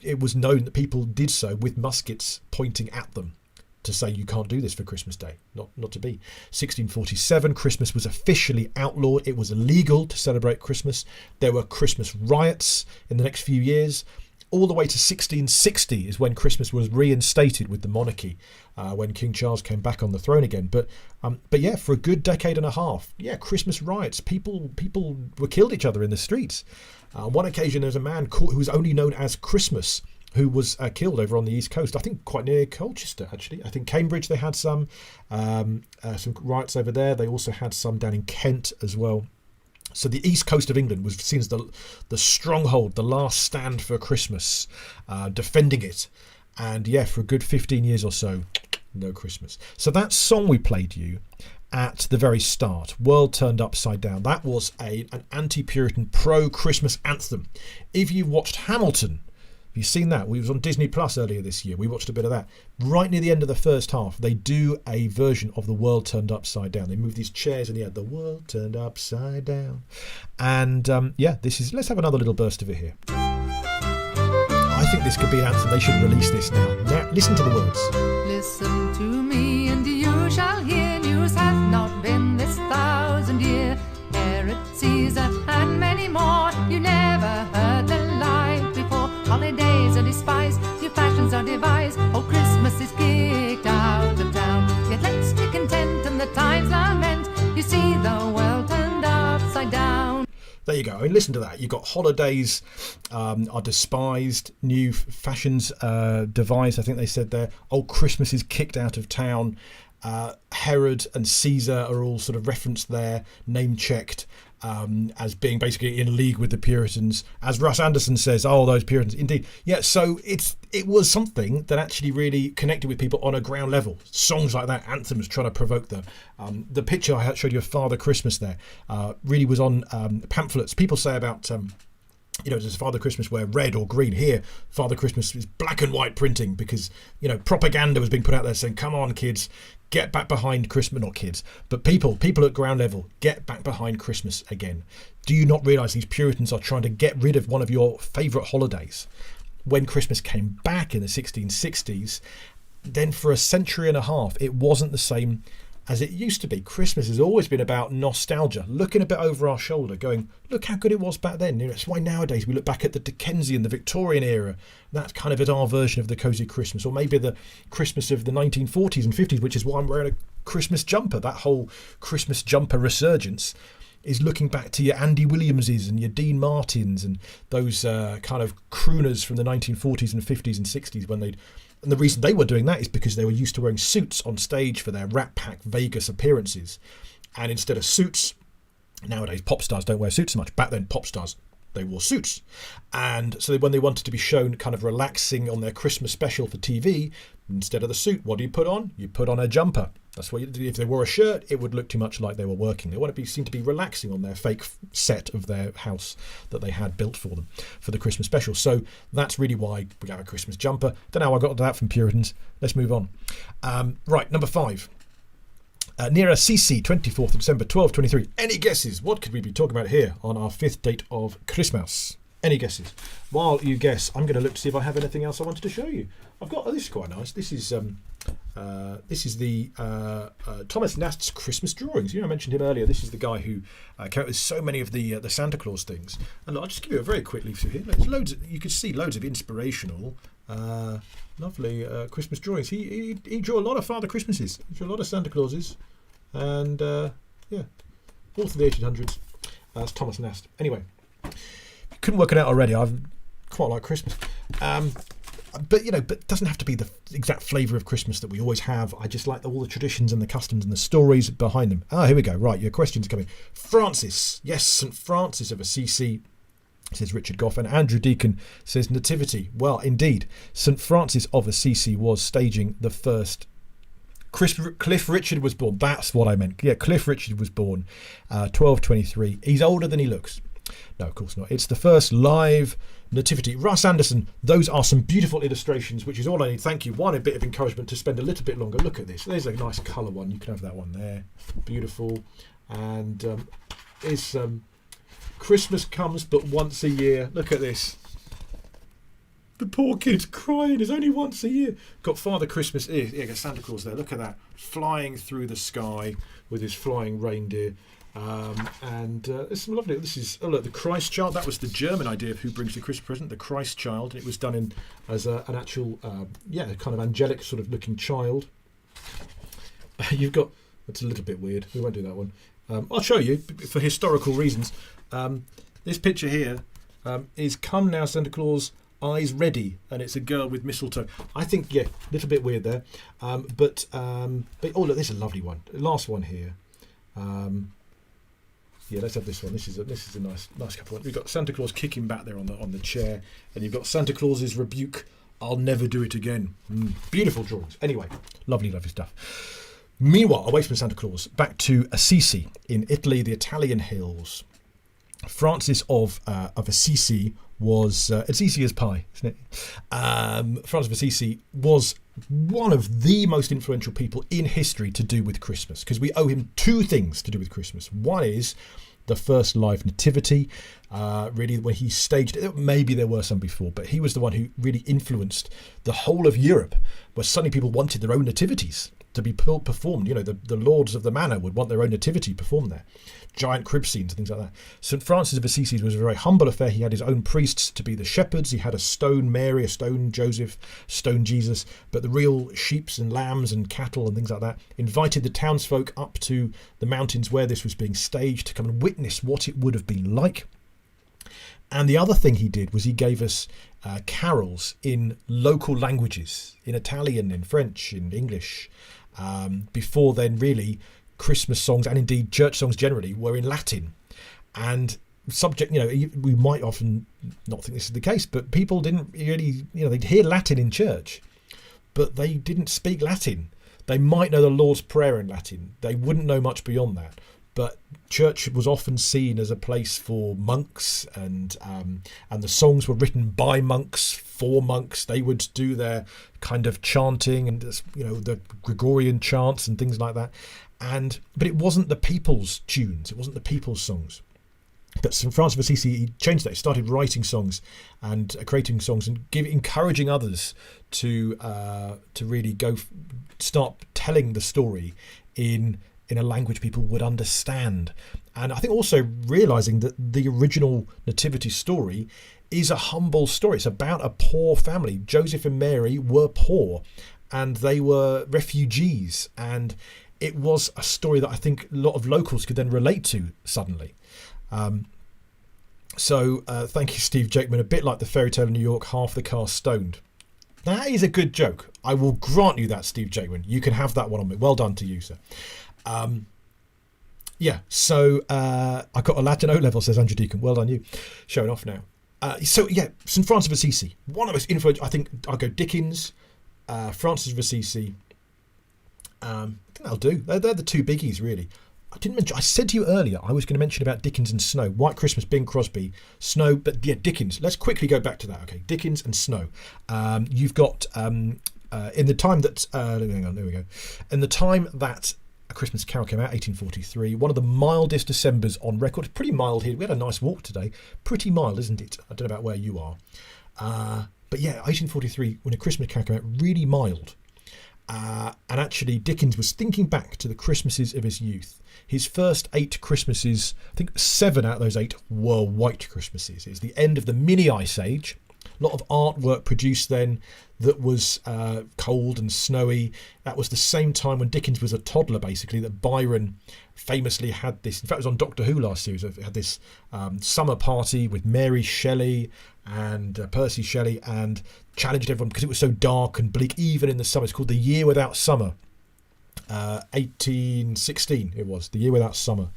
it was known that people did so with muskets pointing at them, to say you can't do this for Christmas Day, not to be. 1647, Christmas was officially outlawed. It was illegal to celebrate Christmas. There were Christmas riots in the next few years. All the way to 1660 is when Christmas was reinstated with the monarchy, when King Charles came back on the throne again. But yeah, for a good decade and a half, yeah, Christmas riots. People were killed each other in the streets. On one occasion, there was a man who was only known as Christmas, who was killed over on the East Coast, I think quite near Colchester, actually. I think Cambridge, they had some riots over there. They also had some down in Kent as well. So the East Coast of England was seen as the stronghold, the last stand for Christmas, defending it. And yeah, for a good 15 years or so, no Christmas. So that song we played you at the very start, World Turned Upside Down, that was an anti-Puritan pro-Christmas anthem. If you watched Hamilton, have you seen that? We was on Disney Plus earlier this year. We watched a bit of that. Right near the end of the first half, they do a version of The World Turned Upside Down. They move these chairs and the world turned upside down. And yeah, let's have another little burst of it here. I think this could be an anthem. They should release this now. Now, listen to the words. Listen to me and you shall hear news hath not been this 1,000 year. Herod, Caesar and many more, you never heard the like before. Holidays are despised, new fashions are devised. Oh, Christmas is kicked out of town. Yet let's be content and the times lament. You see the world turned upside down. There you go. I mean, listen to that. You've got holidays are despised, new fashions devised, I think they said there. Old Christmas is kicked out of town. Herod and Caesar are all sort of referenced there, name-checked, as being basically in league with the Puritans. As Russ Anderson says, oh, those Puritans, indeed. Yeah, so it was something that actually really connected with people on a ground level. Songs like that, anthems trying to provoke them. The picture I showed you of Father Christmas there really was on pamphlets. People say about... does Father Christmas wear red or green? Here, Father Christmas is black and white printing because, propaganda was being put out there saying, come on, kids, get back behind Christmas. Not kids, but people at ground level, get back behind Christmas again. Do you not realise these Puritans are trying to get rid of one of your favourite holidays? When Christmas came back in the 1660s, then for a century and a half, it wasn't the same as it used to be. Christmas has always been about nostalgia, looking a bit over our shoulder, going, look how good it was back then. That's why nowadays we look back at the Dickensian, the Victorian era. That's kind of our version of the cosy Christmas, or maybe the Christmas of the 1940s and 50s, which is why I'm wearing a Christmas jumper. That whole Christmas jumper resurgence is looking back to your Andy Williamses and your Dean Martins and those kind of crooners from the 1940s and 50s and 60s and the reason they were doing that is because they were used to wearing suits on stage for their Rat Pack Vegas appearances. And instead of suits, nowadays pop stars don't wear suits so much. Back then, pop stars, they wore suits. And so when they wanted to be shown kind of relaxing on their Christmas special for TV, instead of the suit, what do you put on? You put on a jumper. That's what if they wore a shirt, it would look too much like they were working. They want to seem to be relaxing on their fake set of their house that they had built for them for the Christmas special. So that's really why we have a Christmas jumper. Don't know how I got that from Puritans. Let's move on. Right, number 5. Near Assisi, 24th of December, 1223. Any guesses? What could we be talking about here on our 5th date of Christmas? Any guesses? While you guess, I'm going to look to see if I have anything else I wanted to show you. I've got. Oh, this is quite nice. This is the Thomas Nast's Christmas drawings. You know, I mentioned him earlier. This is the guy who came up with so many of the Santa Claus things. And I'll just give you a very quick leaf through here. There's loads. You can see loads of inspirational, lovely Christmas drawings. He drew a lot of Father Christmases. He drew a lot of Santa Clauses, and yeah, all through the 1800s. That's Thomas Nast. Anyway. Couldn't work it out already. I quite like Christmas, but it doesn't have to be the exact flavour of Christmas that we always have. I just like all the traditions and the customs and the stories behind them. Here we go. Right, your questions are coming. Francis, yes, St Francis of Assisi, says Richard Goff, and Andrew Deacon says Nativity. Well, indeed, St Francis of Assisi was staging the first. Cliff Richard was born. That's what I meant. Yeah, Cliff Richard was born, 1223. He's older than he looks. No, of course not. It's the first live nativity. Russ Anderson, those are some beautiful illustrations, which is all I need. Thank you. One, a bit of encouragement to spend a little bit longer. Look at this. There's a nice colour one. You can have that one there. Beautiful. And it's Christmas comes but once a year. Look at this. The poor kid's crying. It's only once a year. Got Father Christmas. Here, got Santa Claus there. Look at that. Flying through the sky with his flying reindeer. And it's some lovely. This is look, the Christ Child. That was the German idea of who brings the Christmas present, the Christ Child. It was done as an actual, kind of angelic sort of looking child. You've got. It's a little bit weird. We won't do that one. I'll show you for historical reasons. This picture here is "Come Now, Santa Claus, Eyes Ready," and it's a girl with mistletoe. I think a little bit weird there, but oh look, this is a lovely one. Last one here. Yeah, let's have this one. This is a nice couple. We've got Santa Claus kicking back there on the chair, and you've got Santa Claus's rebuke. I'll never do it again. Beautiful drawings. Anyway, lovely stuff. Meanwhile, away from Santa Claus, back to Assisi in Italy, the Italian hills. Francis of Assisi was it's easy as pie, isn't it? Francis of Assisi was one of the most influential people in history to do with Christmas, because we owe him 2 things to do with Christmas. One is the first live nativity, really when he staged it. Maybe there were some before, but he was the one who really influenced the whole of Europe, where suddenly people wanted their own nativities to be performed. The lords of the manor would want their own nativity performed there. Giant crib scenes and things like that. St Francis of Assisi was a very humble affair. He had his own priests to be the shepherds. He had a stone Mary, a stone Joseph, stone Jesus, but the real sheeps and lambs and cattle and things like that. Invited the townsfolk up to the mountains where this was being staged to come and witness what it would have been like. And the other thing he did was he gave us carols in local languages, in Italian, in French, in English. Before then, really, Christmas songs and indeed church songs generally were in Latin. And subject, we might often not think this is the case, but people didn't really, they'd hear Latin in church, but they didn't speak Latin. They might know the Lord's Prayer in Latin. They wouldn't know much beyond that. But church was often seen as a place for monks, and the songs were written by monks for monks. They would do their kind of chanting and the Gregorian chants and things like that. But it wasn't the people's tunes. It wasn't the people's songs. But St Francis of Assisi, he changed that. He started writing songs and creating songs and encouraging others to really start telling the story in a language people would understand. And I think also realising that the original nativity story is a humble story. It's about a poor family. Joseph and Mary were poor and they were refugees. And it was a story that I think a lot of locals could then relate to suddenly. So thank you, Steve Jakeman. A bit like the fairy tale in New York, half the cast stoned. That is a good joke. I will grant you that, Steve Jakeman. You can have that one on me. Well done to you, sir. So I got a Latin O-level, says Andrew Deacon. Well done you. Showing Off now. St Francis of Assisi. One of us influential, I think I'll go Dickens, Francis of Assisi, I think that'll do. They're the two biggies, really. I didn't mention. I said to you earlier I was going to mention about Dickens and Snow. White Christmas, Bing Crosby, Snow, but yeah, Dickens. Let's quickly go back to that. Okay, Dickens and Snow. You've got in the time that hang on, there we go. In the time that A Christmas Carol came out, 1843, one of the mildest Decembers on record. It's pretty mild here. We had a nice walk today. Pretty mild, isn't it? I don't know about where you are, but yeah, 1843, when A Christmas Carol came out, really mild. And actually, Dickens was thinking back to the Christmases of his youth. His first 8 Christmases, I think 7 out of those 8 were white Christmases. It's the end of the mini Ice Age. A lot of artwork produced then that was cold and snowy. That was the same time when Dickens was a toddler, basically, that Byron famously had this. In fact, it was on Doctor Who last series. It had this summer party with Mary Shelley and Percy Shelley, and challenged everyone because it was so dark and bleak, even in the summer. It's called The Year Without Summer. 1816 it was, The Year Without Summer.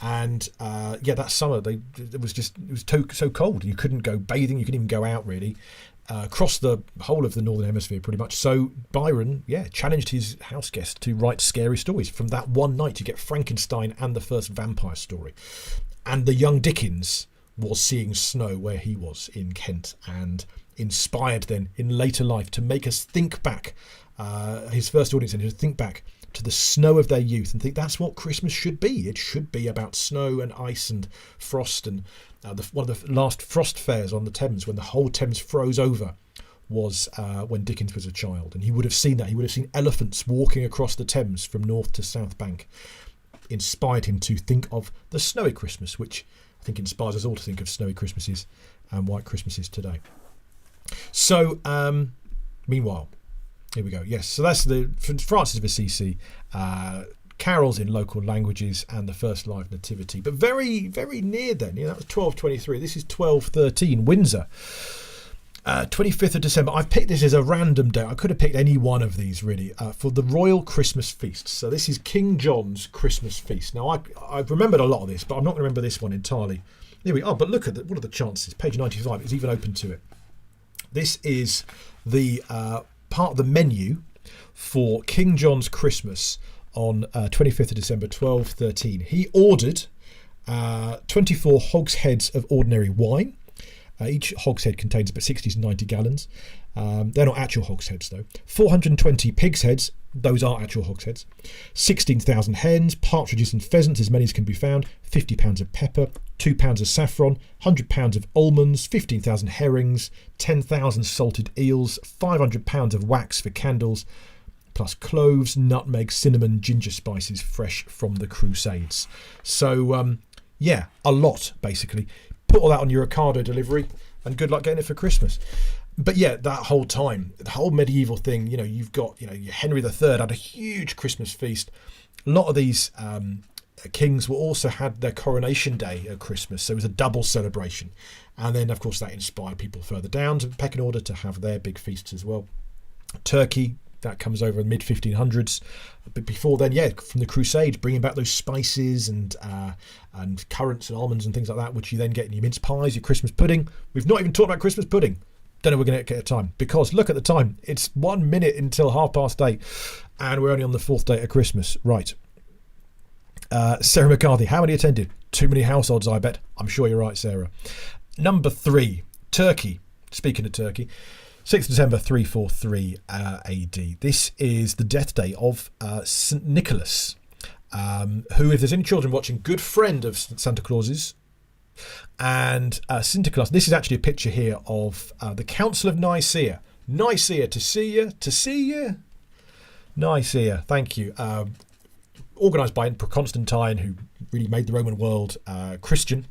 And that summer it was so cold you couldn't go bathing, you couldn't even go out really, across the whole of the Northern Hemisphere pretty much. So Byron challenged his house guests to write scary stories. From that one night you get Frankenstein and the first vampire story. And the young Dickens was seeing snow where he was in Kent, and inspired then in later life to make us think back, his first audience, and to think back to the snow of their youth and think that's what Christmas should be. It should be about snow and ice and frost. And one of the last frost fairs on the Thames, when the whole Thames froze over, was when Dickens was a child. And he would have seen that. He would have seen elephants walking across the Thames from north to south bank. Inspired him to think of the snowy Christmas, which I think inspires us all to think of snowy Christmases and white Christmases today. So, meanwhile, here we go. Yes, so that's the Francis of Assisi, carols in local languages, and the first live nativity. But very, very near then. That was 1223. This is 1213. Windsor, 25th of December. I've picked this as a random day. I could have picked any one of these really, for the Royal Christmas Feast. So this is King John's Christmas Feast. Now I've remembered a lot of this, but I'm not going to remember this one entirely. Here we are. But look at what are the chances? Page 95 is even open to it. This is the part of the menu for King John's Christmas on 25th of December 1213. He ordered 24 hogsheads of ordinary wine. Each hogshead contains about 60 to 90 gallons. They're not actual hogsheads though. 420 pigs' heads, those are actual hogsheads. 16,000 hens, partridges and pheasants, as many as can be found. 50 pounds of pepper, 2 pounds of saffron, 100 pounds of almonds, 15,000 herrings, 10,000 salted eels, 500 pounds of wax for candles, plus cloves, nutmeg, cinnamon, ginger spices fresh from the Crusades. So, a lot basically. Put all that on your Ocado delivery and good luck getting it for Christmas. But yeah, that whole time, the whole medieval thing, you've got, Henry III had a huge Christmas feast. A lot of these kings will also had their coronation day at Christmas. So it was a double celebration. And then, of course, that inspired people further down to pecking order to have their big feasts as well. Turkey, that comes over in the mid-1500s. But before then, from the Crusades, bringing back those spices and currants and almonds and things like that, which you then get in your mince pies, your Christmas pudding. We've not even talked about Christmas pudding. Don't know we're going to get a time, because look at the time. It's 1 minute until 8:30, and we're only on the 4th day of Christmas. Right. Sarah McCarthy, how many attended? Too many households, I bet. I'm sure you're right, Sarah. Number 3, Turkey. Speaking of Turkey, 6th December 343 AD. This is the death day of St. Nicholas, who, if there's any children watching, good friend of Santa Claus's. And Sinterklaas, this is actually a picture here of the Council of Nicaea. Nicaea, to see you. Nicaea, thank you. Organised by Emperor Constantine, who really made the Roman world Christian.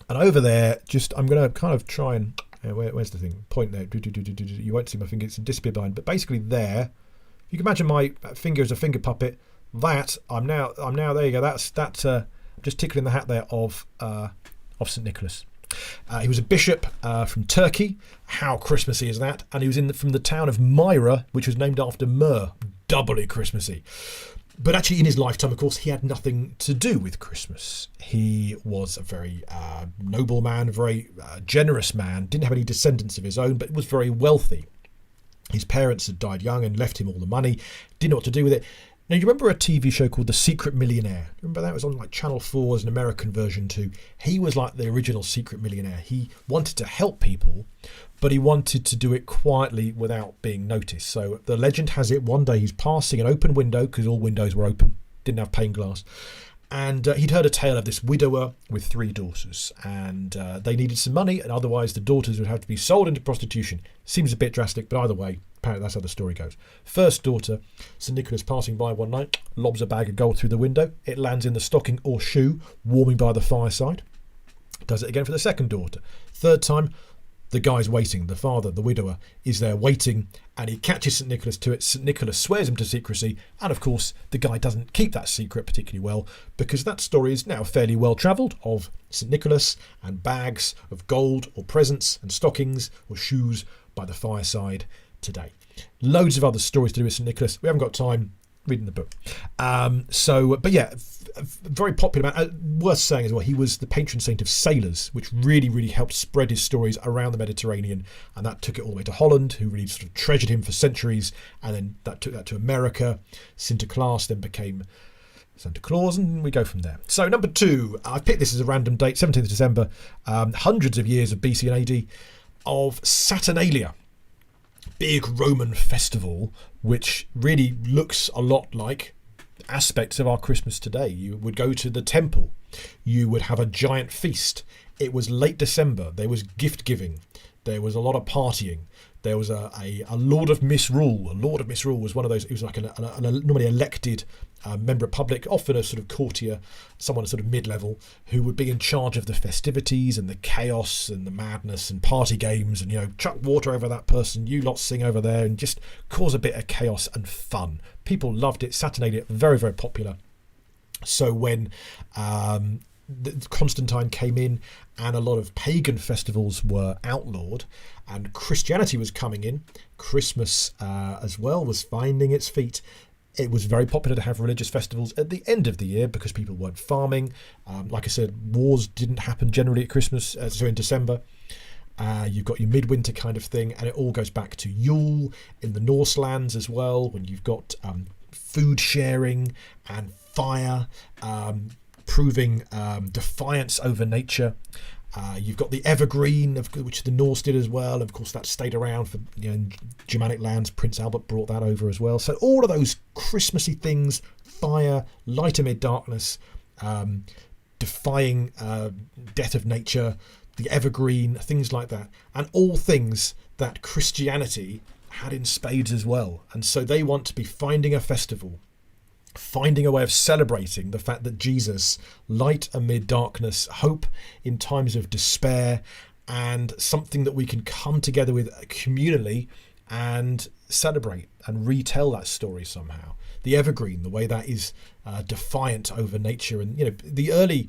And over there, I'm going to kind of try and... where's the thing? Point there. You won't see my finger, it's disappear behind. But basically there, you can imagine my finger as a finger puppet. I'm now there you go. That's just tickling the hat there of St. Nicholas. He was a bishop from Turkey. How Christmassy is that? And he was from the town of Myra, which was named after myrrh. Doubly Christmassy. But actually in his lifetime, of course, he had nothing to do with Christmas. He was a very noble man, a very generous man, didn't have any descendants of his own, but was very wealthy. His parents had died young and left him all the money, didn't know what to do with it. Now, you remember a TV show called The Secret Millionaire? Remember that? It was on like Channel 4 as an American version too. He was like the original Secret Millionaire. He wanted to help people, but he wanted to do it quietly without being noticed. So the legend has it, one day he's passing an open window, because all windows were open, didn't have pane glass. And he'd heard a tale of this widower with 3 daughters, and they needed some money, and otherwise the daughters would have to be sold into prostitution. Seems a bit drastic, but either way, apparently that's how the story goes. First daughter, St. Nicholas passing by one night, lobs a bag of gold through the window. It lands in the stocking or shoe, warming by the fireside. Does it again for the second daughter. Third time, the guy's waiting. The father, the widower, is there waiting, and he catches St. Nicholas to it. St. Nicholas swears him to secrecy, and of course the guy doesn't keep that secret particularly well, because that story is now fairly well travelled, of St. Nicholas and bags of gold or presents and stockings or shoes by the fireside today. Loads of other stories to do with St. Nicholas. We haven't got time reading the book. But yeah, very popular man. Worth saying as well, he was the patron saint of sailors, which really, really helped spread his stories around the Mediterranean, and that took it all the way to Holland, who really sort of treasured him for centuries, and then that took that to America. Sinterklaas then became Santa Claus, and we go from there. So number 2, I picked this as a random date, 17th of December, hundreds of years of BC and AD, of Saturnalia. Big Roman festival, which really looks a lot like aspects of our Christmas today. You would go to the temple, you would have a giant feast. It was late December, there was gift giving, there was a lot of partying, there was a Lord of Misrule. A Lord of Misrule was one of those, he was like a normally elected member of public, often a sort of courtier, someone sort of mid-level, who would be in charge of the festivities and the chaos and the madness and party games, and, you know, chuck water over that person, you lot sing over there, and just cause a bit of chaos and fun. People loved it. Saturnalia, very, very popular. So when Constantine came in and a lot of pagan festivals were outlawed and Christianity was coming in, Christmas as well was finding its feet. It was very popular to have religious festivals at the end of the year because people weren't farming. Like I said, wars didn't happen generally at Christmas, so in December. You've got your midwinter kind of thing, and it all goes back to Yule in the Norse lands as well, when you've got food sharing and fire, proving defiance over nature. You've got the evergreen, which the Norse did as well. Of course, that stayed around for, you know, Germanic lands. Prince Albert brought that over as well. So all of those Christmassy things, fire, light amid darkness, defying death of nature, the evergreen, things like that, and all things that Christianity had in spades as well. And so they want to be finding a festival, finding a way of celebrating the fact that Jesus, light amid darkness, hope in times of despair, and something that we can come together with communally and celebrate and retell that story somehow. The evergreen, the way that is defiant over nature. And, you know, the early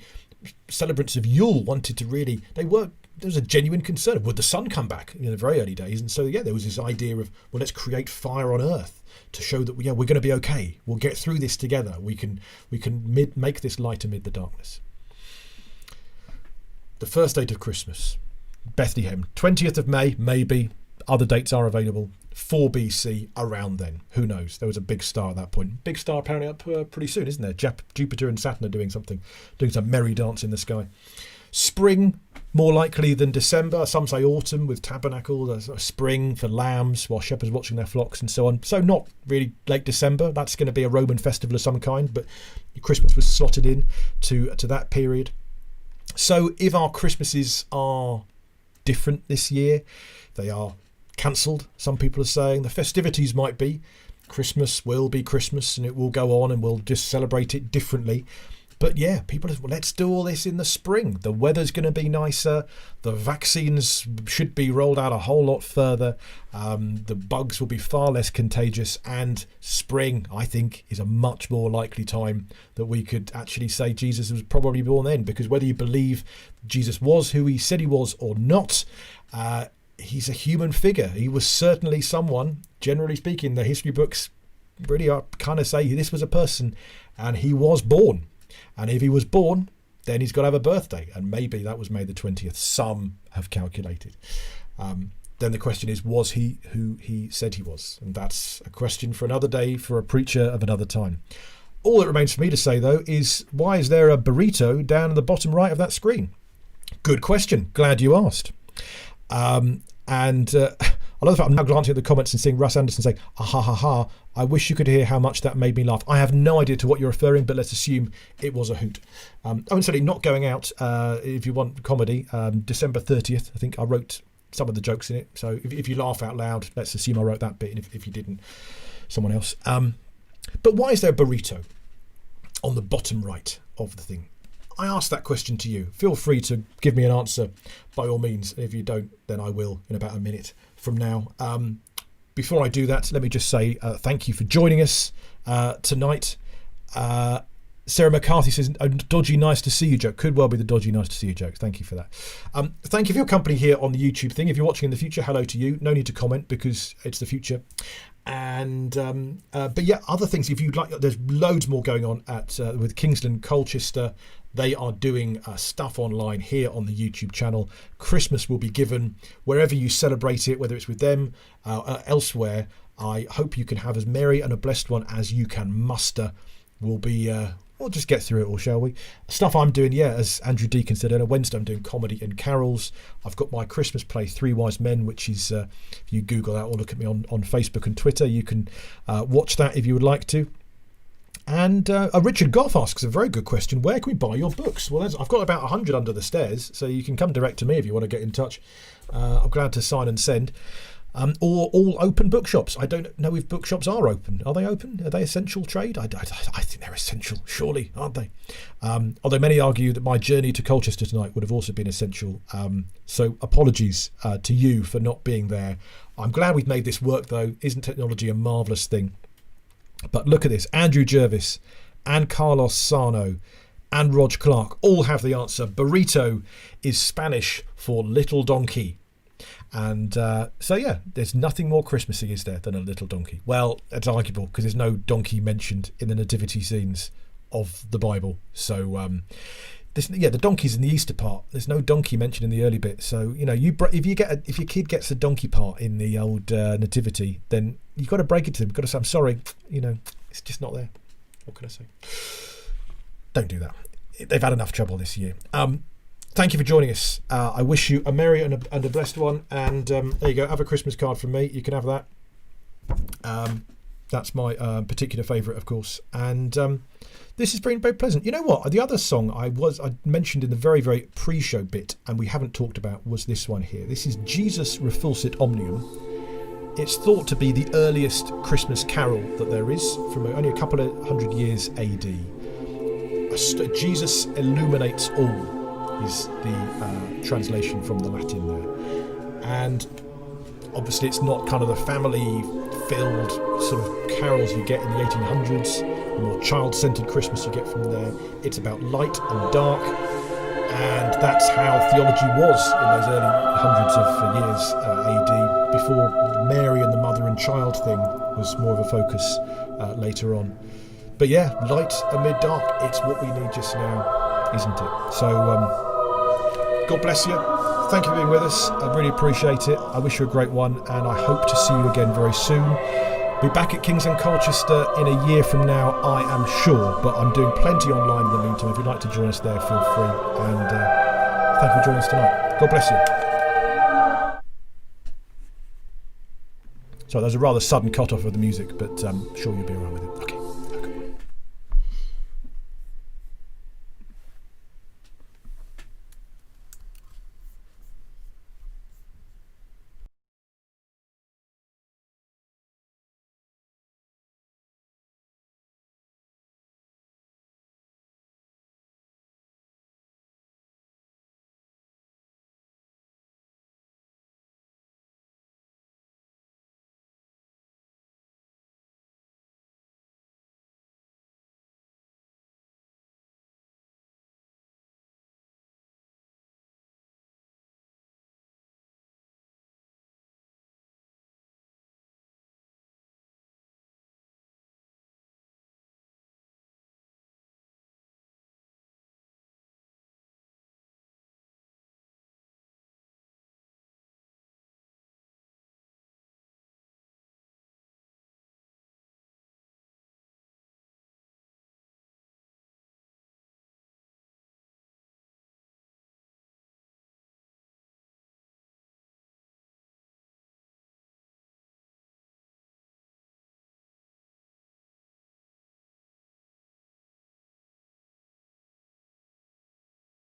celebrants of Yule wanted to really, there was a genuine concern of, would the sun come back in the very early days? And so, yeah, there was this idea of, well, let's create fire on earth to show that, yeah, we're going to be okay. We'll get through this together. We can make this light amid the darkness. The first date of Christmas, Bethlehem, 20th of May, maybe. Other dates are available. 4 BC, around then. Who knows? There was a big star at that point. Big star apparently up pretty soon, isn't there? Jupiter and Saturn are doing some merry dance in the sky. Spring, more likely than December. Some say autumn with tabernacle. There's a spring for lambs while shepherds watching their flocks and so on. So not really late December. That's going to be a Roman festival of some kind, but Christmas was slotted in to that period. So if our Christmases are different this year, they are cancelled, some people are saying. The festivities might be. Christmas will be Christmas and it will go on and we'll just celebrate it differently. But yeah, people are, well, let's do all this in the spring. The weather's going to be nicer. The vaccines should be rolled out a whole lot further. The bugs will be far less contagious. And spring, I think, is a much more likely time that we could actually say Jesus was probably born then. Because whether you believe Jesus was who he said he was or not, he's a human figure. He was certainly someone, generally speaking, the history books really are kind of say this was a person and he was born. And if he was born, then he's got to have a birthday. And maybe that was May the 20th. Some have calculated. then the question is, was he who he said he was? And that's a question for another day, for a preacher of another time. All that remains for me to say, though, is why is there a burrito down in the bottom right of that screen? Good question. Glad you asked. I love the fact I'm now glancing at the comments and seeing Russ Anderson saying, ah, ha, ha, ha, I wish you could hear how much that made me laugh. I have no idea to what you're referring, but let's assume it was a hoot. I'm certainly not going out, if you want comedy, December 30th. I think I wrote some of the jokes in it. So if you laugh out loud, let's assume I wrote that bit. And if you didn't, someone else. But why is there a burrito on the bottom right of the thing? I asked that question to you. Feel free to give me an answer by all means. If you don't, then I will in about a minute from now. Before I do that, let me just say thank you for joining us tonight. Sarah McCarthy says, a dodgy nice to see you joke. Could well be the dodgy nice to see you joke. Thank you for that. Thank you for your company here on the YouTube thing. If you're watching in the future, hello to you. No need to comment because it's the future. And but yeah, other things, if you'd like, there's loads more going on at with Kingsland Colchester. They are doing stuff online here on the YouTube channel. Christmas will be given wherever you celebrate it, whether it's with them elsewhere. I hope you can have as merry and a blessed one as you can muster. We'll just get through it all, shall we? Stuff I'm doing, yeah, as Andrew Deacon said earlier, Wednesday I'm doing comedy and carols. I've got my Christmas play, Three Wise Men, which is, if you Google that or look at me on Facebook and Twitter, you can watch that if you would like to. And Richard Goff asks a very good question. Where can we buy your books? Well, I've got about 100 under the stairs, so you can come direct to me if you want to get in touch. I'm glad to sign and send. Or all open bookshops. I don't know if bookshops are open. Are they open? Are they essential trade? I think they're essential, surely, aren't they? Although many argue that my journey to Colchester tonight would have also been essential. So apologies to you for not being there. I'm glad we've made this work, though. Isn't technology a marvellous thing? But look at this. Andrew Jervis and Carlos Sano and Rog Clark all have the answer. Burrito is Spanish for little donkey. And so, yeah, there's nothing more Christmassy, is there, than a little donkey? Well, it's arguable because there's no donkey mentioned in the nativity scenes of the Bible. So, the donkey's in the Easter part. There's no donkey mentioned in the early bit. So, you know, if your kid gets the donkey part in the old nativity, then you've got to break it to them. You've got to say, I'm sorry, you know, it's just not there. What can I say? Don't do that. They've had enough trouble this year. Thank you for joining us. I wish you a merry and a blessed one. And there you go. Have a Christmas card from me. You can have that. That's my particular favourite, of course. And this has been very pleasant. You know what? The other song I mentioned in the very, very pre-show bit, and we haven't talked about, was this one here. This is Jesus Refulsit Omnium. It's thought to be the earliest Christmas carol that there is, from only a couple of hundred years AD. Jesus illuminates all is the translation from the Latin there. And obviously it's not kind of the family-filled sort of carols you get in the 1800s, the more child-centred Christmas you get from there. It's about light and dark, and that's how theology was in those early hundreds of years AD, before Mary and the mother and child thing was more of a focus later on. But yeah, light amid dark, it's what we need just now, isn't it? So God bless you. Thank you for being with us. I really appreciate it. I wish you a great one, and I hope to see you again very soon. Be back at Kingsland Colchester in a year from now, I am sure, but I'm doing plenty online in the meantime. If you'd like to join us there, feel free. And thank you for joining us tonight. God bless you. Sorry, that was a rather sudden cut-off of the music, but I'm sure you'll be around with it. Okay.